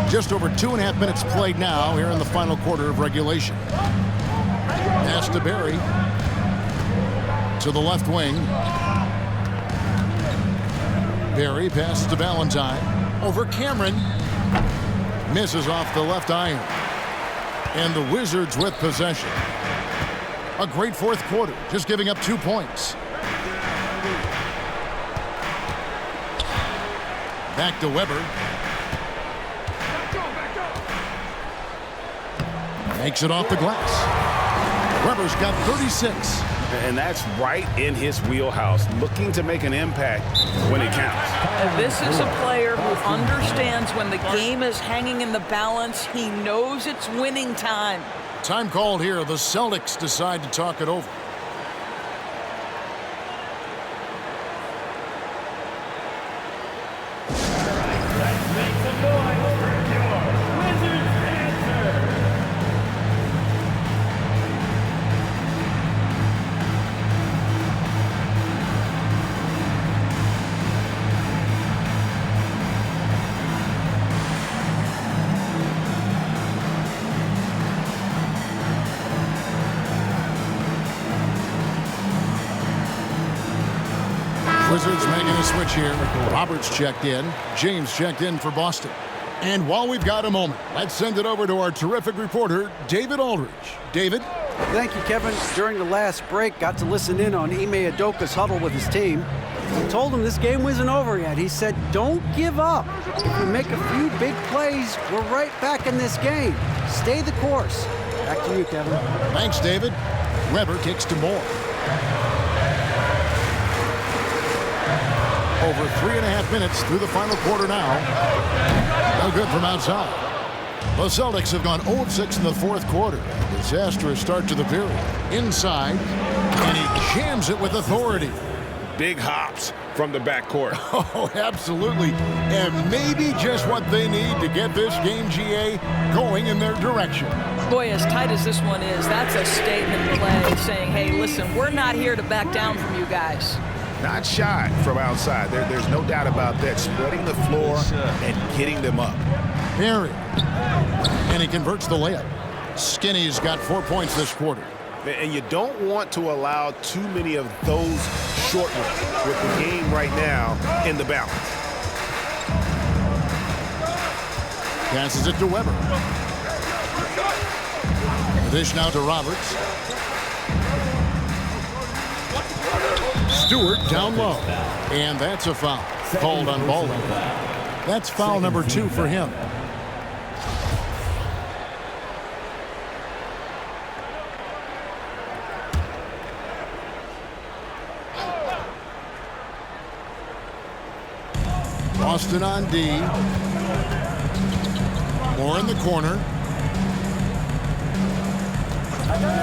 S4: Just over 2.5 minutes played now here in the final quarter of regulation. Pass to Barry. To the left wing. Barry passes to Valentine. Over Cameron. Misses off the left iron. And the Wizards with possession. A great fourth quarter, just giving up 2 points. Back to Weber. Makes it off the glass. Weber's got 36.
S6: And that's right in his wheelhouse, looking to make an impact when it counts.
S8: This is a player who understands when the game is hanging in the balance. He knows it's winning time.
S4: Time called here. The Celtics decide to talk it over. Wizards making a switch here. Roberts checked in. James checked in for Boston. And while we've got a moment, let's send it over to our terrific reporter, David Aldridge. David?
S5: Thank you, Kevin. During the last break, got to listen in on Ime Udoka's huddle with his team. I told him this game wasn't over yet. He said, don't give up. If we make a few big plays, we're right back in this game. Stay the course. Back to you, Kevin.
S4: Thanks, David. Weber kicks to Moore. Over 3.5 minutes through the final quarter now. No good from outside. The Celtics have gone 0-6 in the fourth quarter. Disastrous start to the period. Inside, and he jams it with authority.
S6: Big hops from the backcourt.
S4: Oh, absolutely. And maybe just what they need to get this game, GA, going in their direction.
S8: Boy, as tight as this one is, that's a statement play saying, hey, listen, we're not here to back down from you guys.
S6: Not shy from outside. There's no doubt about that. Spreading the floor and getting them up.
S4: Perry. And he converts the layup. Skinny's got 4 points this quarter.
S6: And you don't want to allow too many of those short ones with the game right now in the balance.
S4: Passes it to Weber. The dish now to Roberts. Stewart down low. And that's a foul. Called on Baldwin. That's foul number 2 for him. Boston on D. Moore in the corner.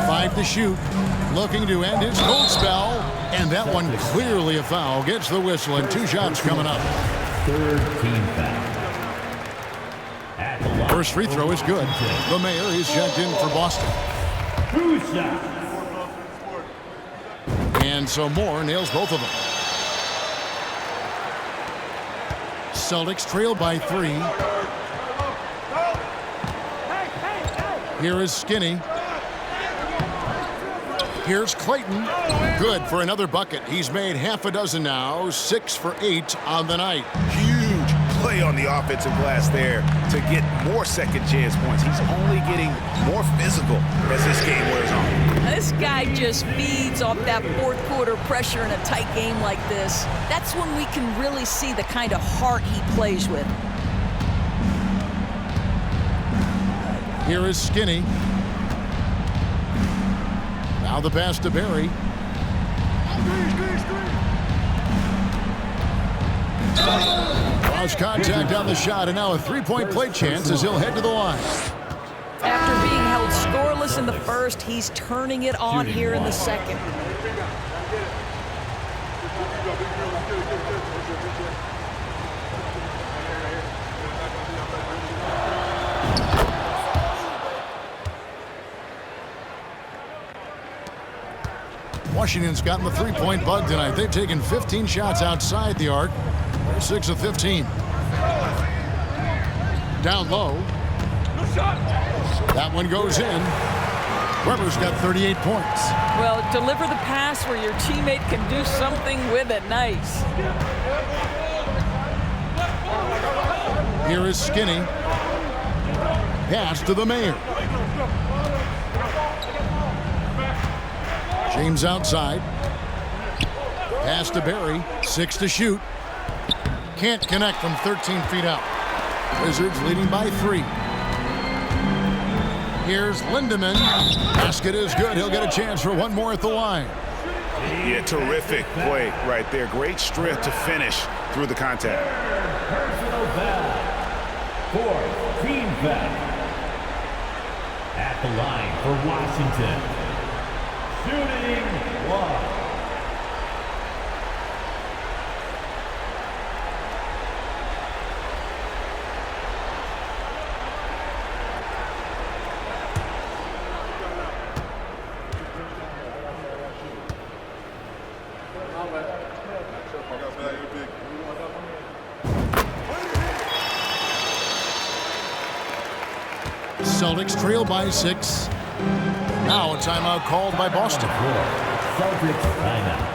S4: 5 to shoot. Looking to end his cold spell. And that one clearly a foul. Gets the whistle and 2 shots coming up.
S2: Third team foul.
S4: First free throw is good. The Mayor is checked in for Boston.
S2: 2 shots.
S4: And so Moore nails both of them. Celtics trail by 3. Here is Skinny. Here's Clayton. Good for another bucket. He's made half a dozen now. 6 for 8 on the night.
S6: Huge play on the offensive glass there to get more second chance points. He's only getting more physical as this game wears on.
S8: This guy just feeds off that fourth quarter pressure in a tight game like this. That's when we can really see the kind of heart he plays with.
S4: Here is Skinny. Now the pass to Barry. Lost contact on the shot, and now a three-point play chance as he'll head to the line.
S8: After being held scoreless in the first, he's turning it on here in the second.
S4: Washington's gotten the three-point bug tonight. They've taken 15 shots outside the arc. They're 6 of 15. Down low. That one goes in. Weber's got 38 points.
S8: Well, deliver the pass where your teammate can do something with it. Nice.
S4: Here is Skinny. Pass to the Mayor. James outside. Pass to Barry. 6 to shoot. Can't connect from 13 feet out. Wizards leading by 3. Here's Lindemann. Basket is good. He'll get a chance for one more at the line.
S6: Yeah, terrific play right there. Great strength to finish through the contact.
S2: Personal foul. 4th team foul. At the line for Washington. Shooting 1.
S4: Celtics trail by 6. Now a timeout called by Boston.
S2: Celtics timeout.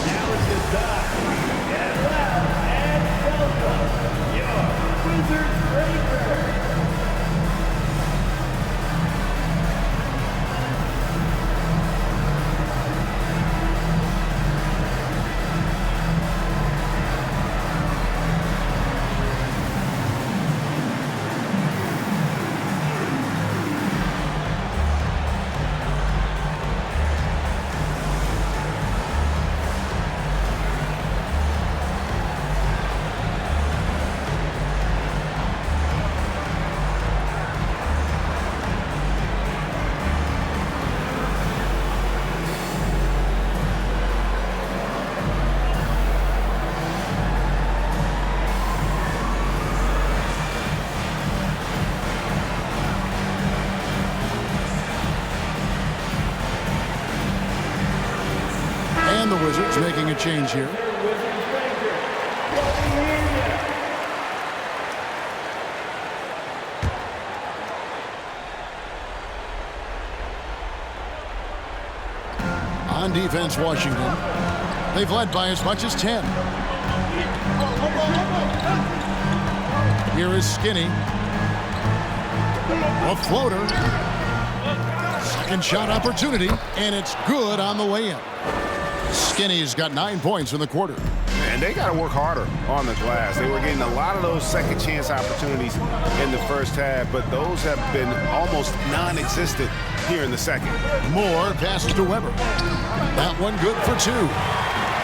S2: Now it's the time. Get loud and welcome your Wizards Breakers.
S4: And the Wizards making a change here. On defense, Washington. They've led by as much as 10. Here is Skinny. A floater. Second shot opportunity, and it's good on the way in. Skinny's got 9 points in the quarter.
S6: And they got to work harder on the glass. They were getting a lot of those second chance opportunities in the first half, but those have been almost non-existent here in the second.
S4: Moore passes to Weber. That one good for 2.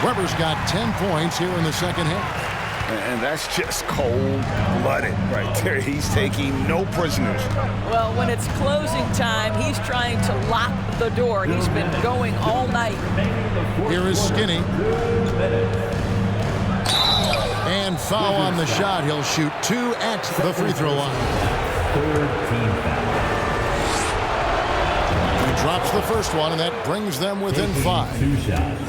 S4: Weber's got 10 points here in the second half.
S6: And that's just cold-blooded right there. He's taking no prisoners.
S8: Well, when it's closing time, he's trying to lock the door. He's been going all night.
S4: Here is Skinny. And foul on the shot. He'll shoot 2 at the free throw line. He drops the first one, and that brings them within 5.
S2: 2 shots.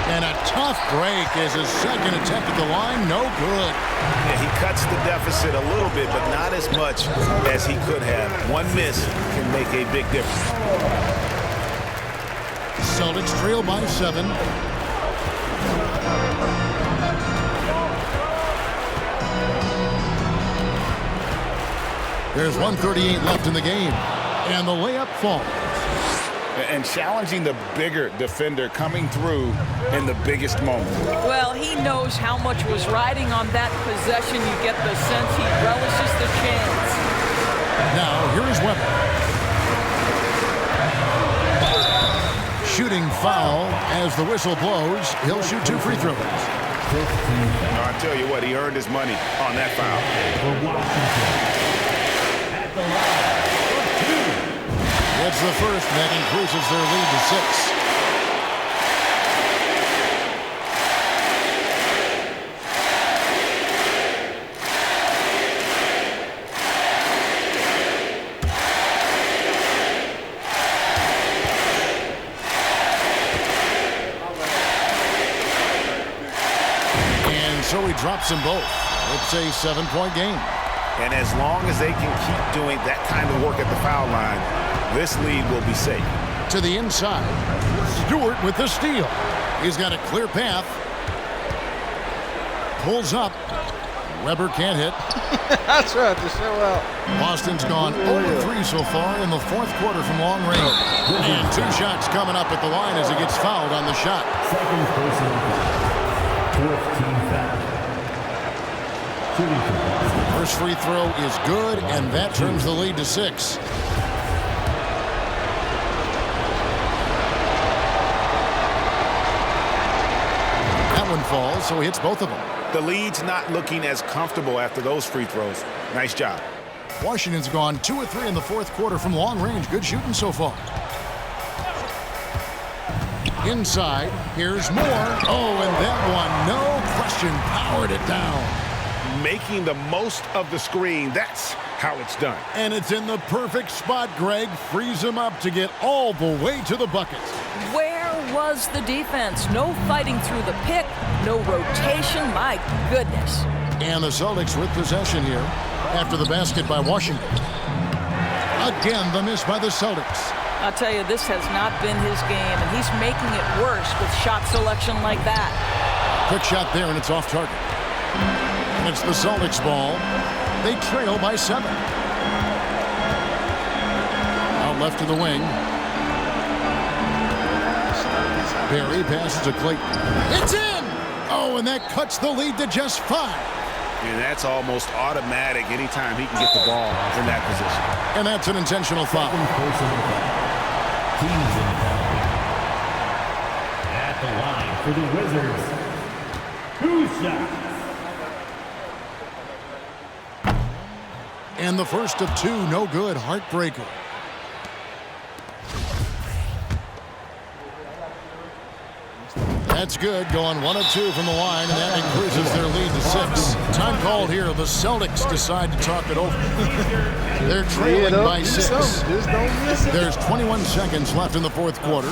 S4: And a tough break as his second attempt at the line, no good.
S6: Yeah, he cuts the deficit a little bit, but not as much as he could have. One miss can make a big difference.
S4: Celtics trail by 7. There's 1:38 left in the game, and the layup falls.
S6: And challenging the bigger defender coming through in the biggest moment.
S8: Well, he knows how much was riding on that possession. You get the sense he relishes the chance.
S4: Now, here is Weber. Shooting foul as the whistle blows. He'll shoot 2 free throws.
S6: I'll tell you what, he earned his money on that foul.
S2: At the line.
S4: That's the first, and that increases their lead to 6. And so he drops them both. It's a 7-point game.
S6: And as long as they can keep doing that kind of work at the foul line, this lead will be safe.
S4: To the inside. Stewart with the steal. He's got a clear path. Pulls up. Weber can't hit.
S10: I tried to show out.
S4: Boston's gone 0-3 so far in the fourth quarter from long range. And 2 shots coming up at the line as he gets fouled on the shot.
S2: Second personal foul. Fourth team foul. Shooting for Boston.
S4: First free throw is good, and that turns the lead to 6. That one falls, so he hits both of them.
S6: The lead's not looking as comfortable after those free throws. Nice job.
S4: Washington's gone 2-3 in the fourth quarter from long range. Good shooting so far. Inside, here's more. Oh, and that one, no question, powered it down.
S6: Making the most of the screen. That's how it's done.
S4: And it's in the perfect spot, Greg. Frees him up to get all the way to the bucket.
S8: Where was the defense? No fighting through the pick, no rotation. My goodness.
S4: And the Celtics with possession here after the basket by Washington. Again, the miss by the Celtics.
S8: I'll tell you, this has not been his game, and he's making it worse with shot selection like that.
S4: Quick shot there, and it's off target. And it's the Celtics ball. They trail by 7. Out left to the wing. Barry passes to Clayton. It's in! Oh, and that cuts the lead to just 5.
S6: And that's almost automatic anytime he can get the ball in that position.
S4: And that's an intentional foul.
S2: Second personal foul. Teams in penalty. At the line for the Wizards. 2 shots.
S4: And the first of 2, no good. Heartbreaker. That's good, going 1 of 2 from the line, and that increases their lead to 6. Time called here. The Celtics decide to talk it over. They're trailing by 6. There's 21 seconds left in the fourth quarter.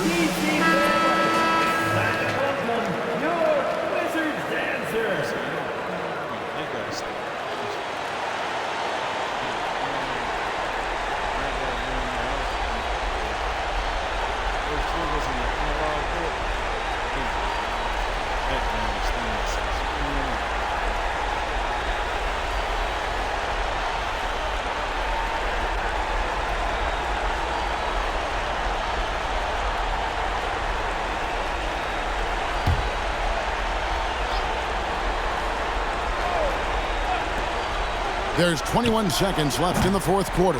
S4: There's 21 seconds left in the fourth quarter.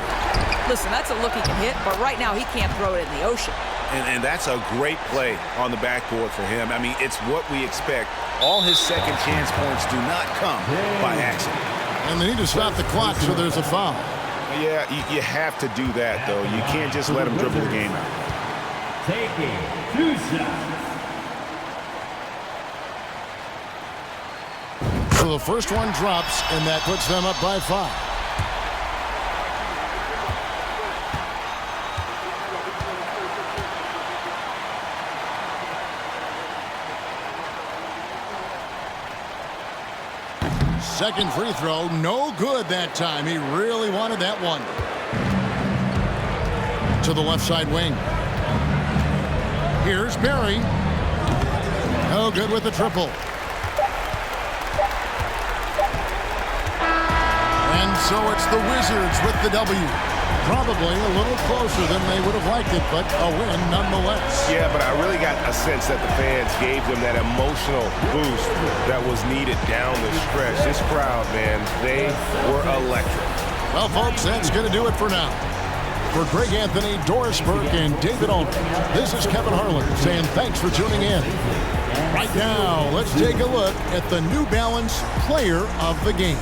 S8: Listen, that's a look he can hit, but right now he can't throw it in the ocean.
S6: And that's a great play on the backboard for him. I mean, it's what we expect. All his second chance points do not come by accident.
S4: And they need to stop the clock, so there's a foul.
S6: Yeah, you have to do that, though. You can't just let him dribble the game out.
S2: Taking 2 shots.
S4: So the first one drops, and that puts them up by 5. Second free throw, no good that time. He really wanted that one. To the left side wing. Here's Barry. No good with the triple. And so it's the Wizards with the W. Probably a little closer than they would have liked it, but a win nonetheless.
S6: Yeah, but I really got a sense that the fans gave them that emotional boost that was needed down the stretch. This crowd, man, they were electric.
S4: Well, folks, that's going to do it for now. For Greg Anthony, Doris Burke, and David Aldridge, this is Kevin Harlan saying thanks for tuning in. Right now, let's take a look at the New Balance Player of the Game.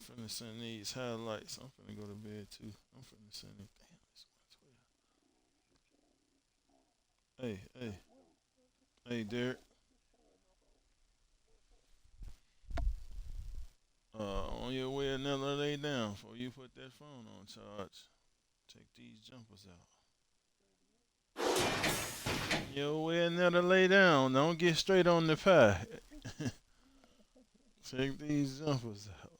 S10: finna send these highlights. I'm finna go to bed too. I'm finna send it. Damn, it's 112. Hey, Derek. On your way another lay down before you put that phone on charge. Take these jumpers out. Your way another lay down. Don't get straight on the pie. Take these jumpers out.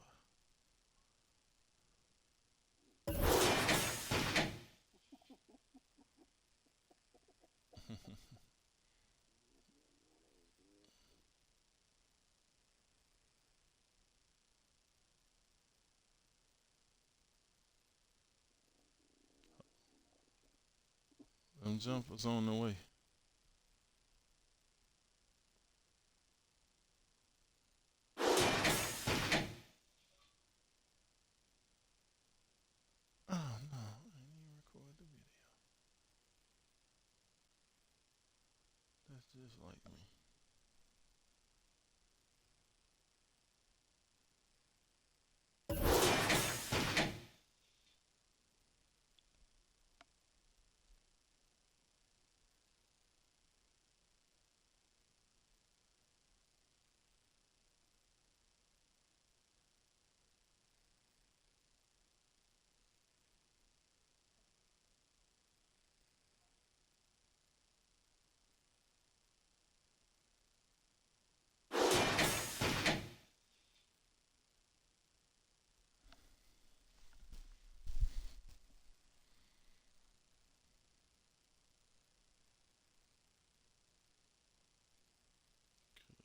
S10: Them jumpers on the way. Oh no, I didn't even record the video. That's just like me.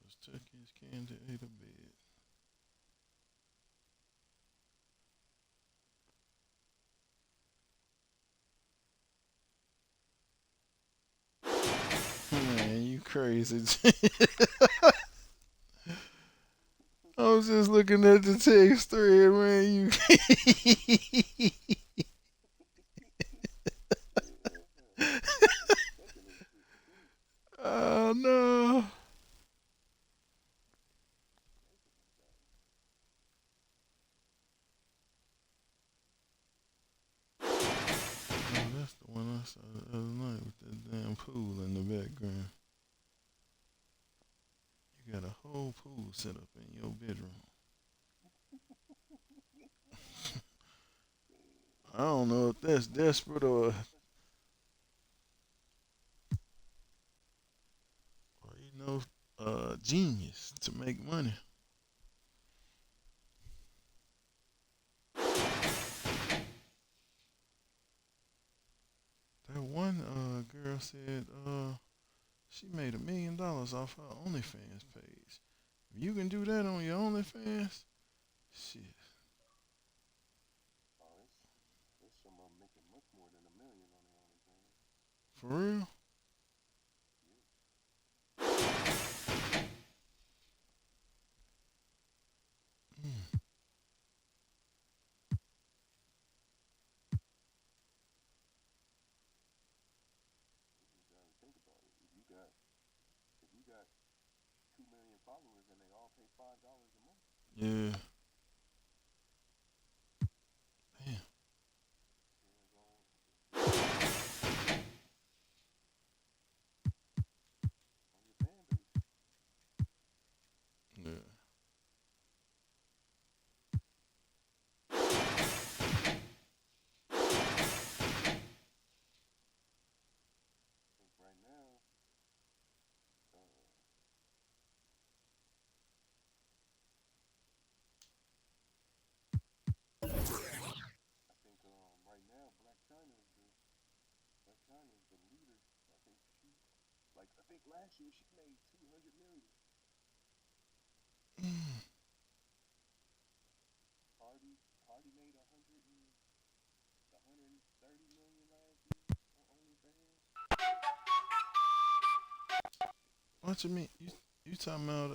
S10: Cause took his candy, ate a bed. Man, you crazy. I was just looking at the text thread, man. You. Oh no. Oh, that's the one I saw the other night with that damn pool in the background. You got a whole pool set up in your bedroom. I don't know if that's desperate or genius to make money. That one girl said she made $1 million off her OnlyFans page. If you can do that on your OnlyFans, shit. For real? Mm. Yeah. Damn. Yeah. Mm. What you mean? You talking about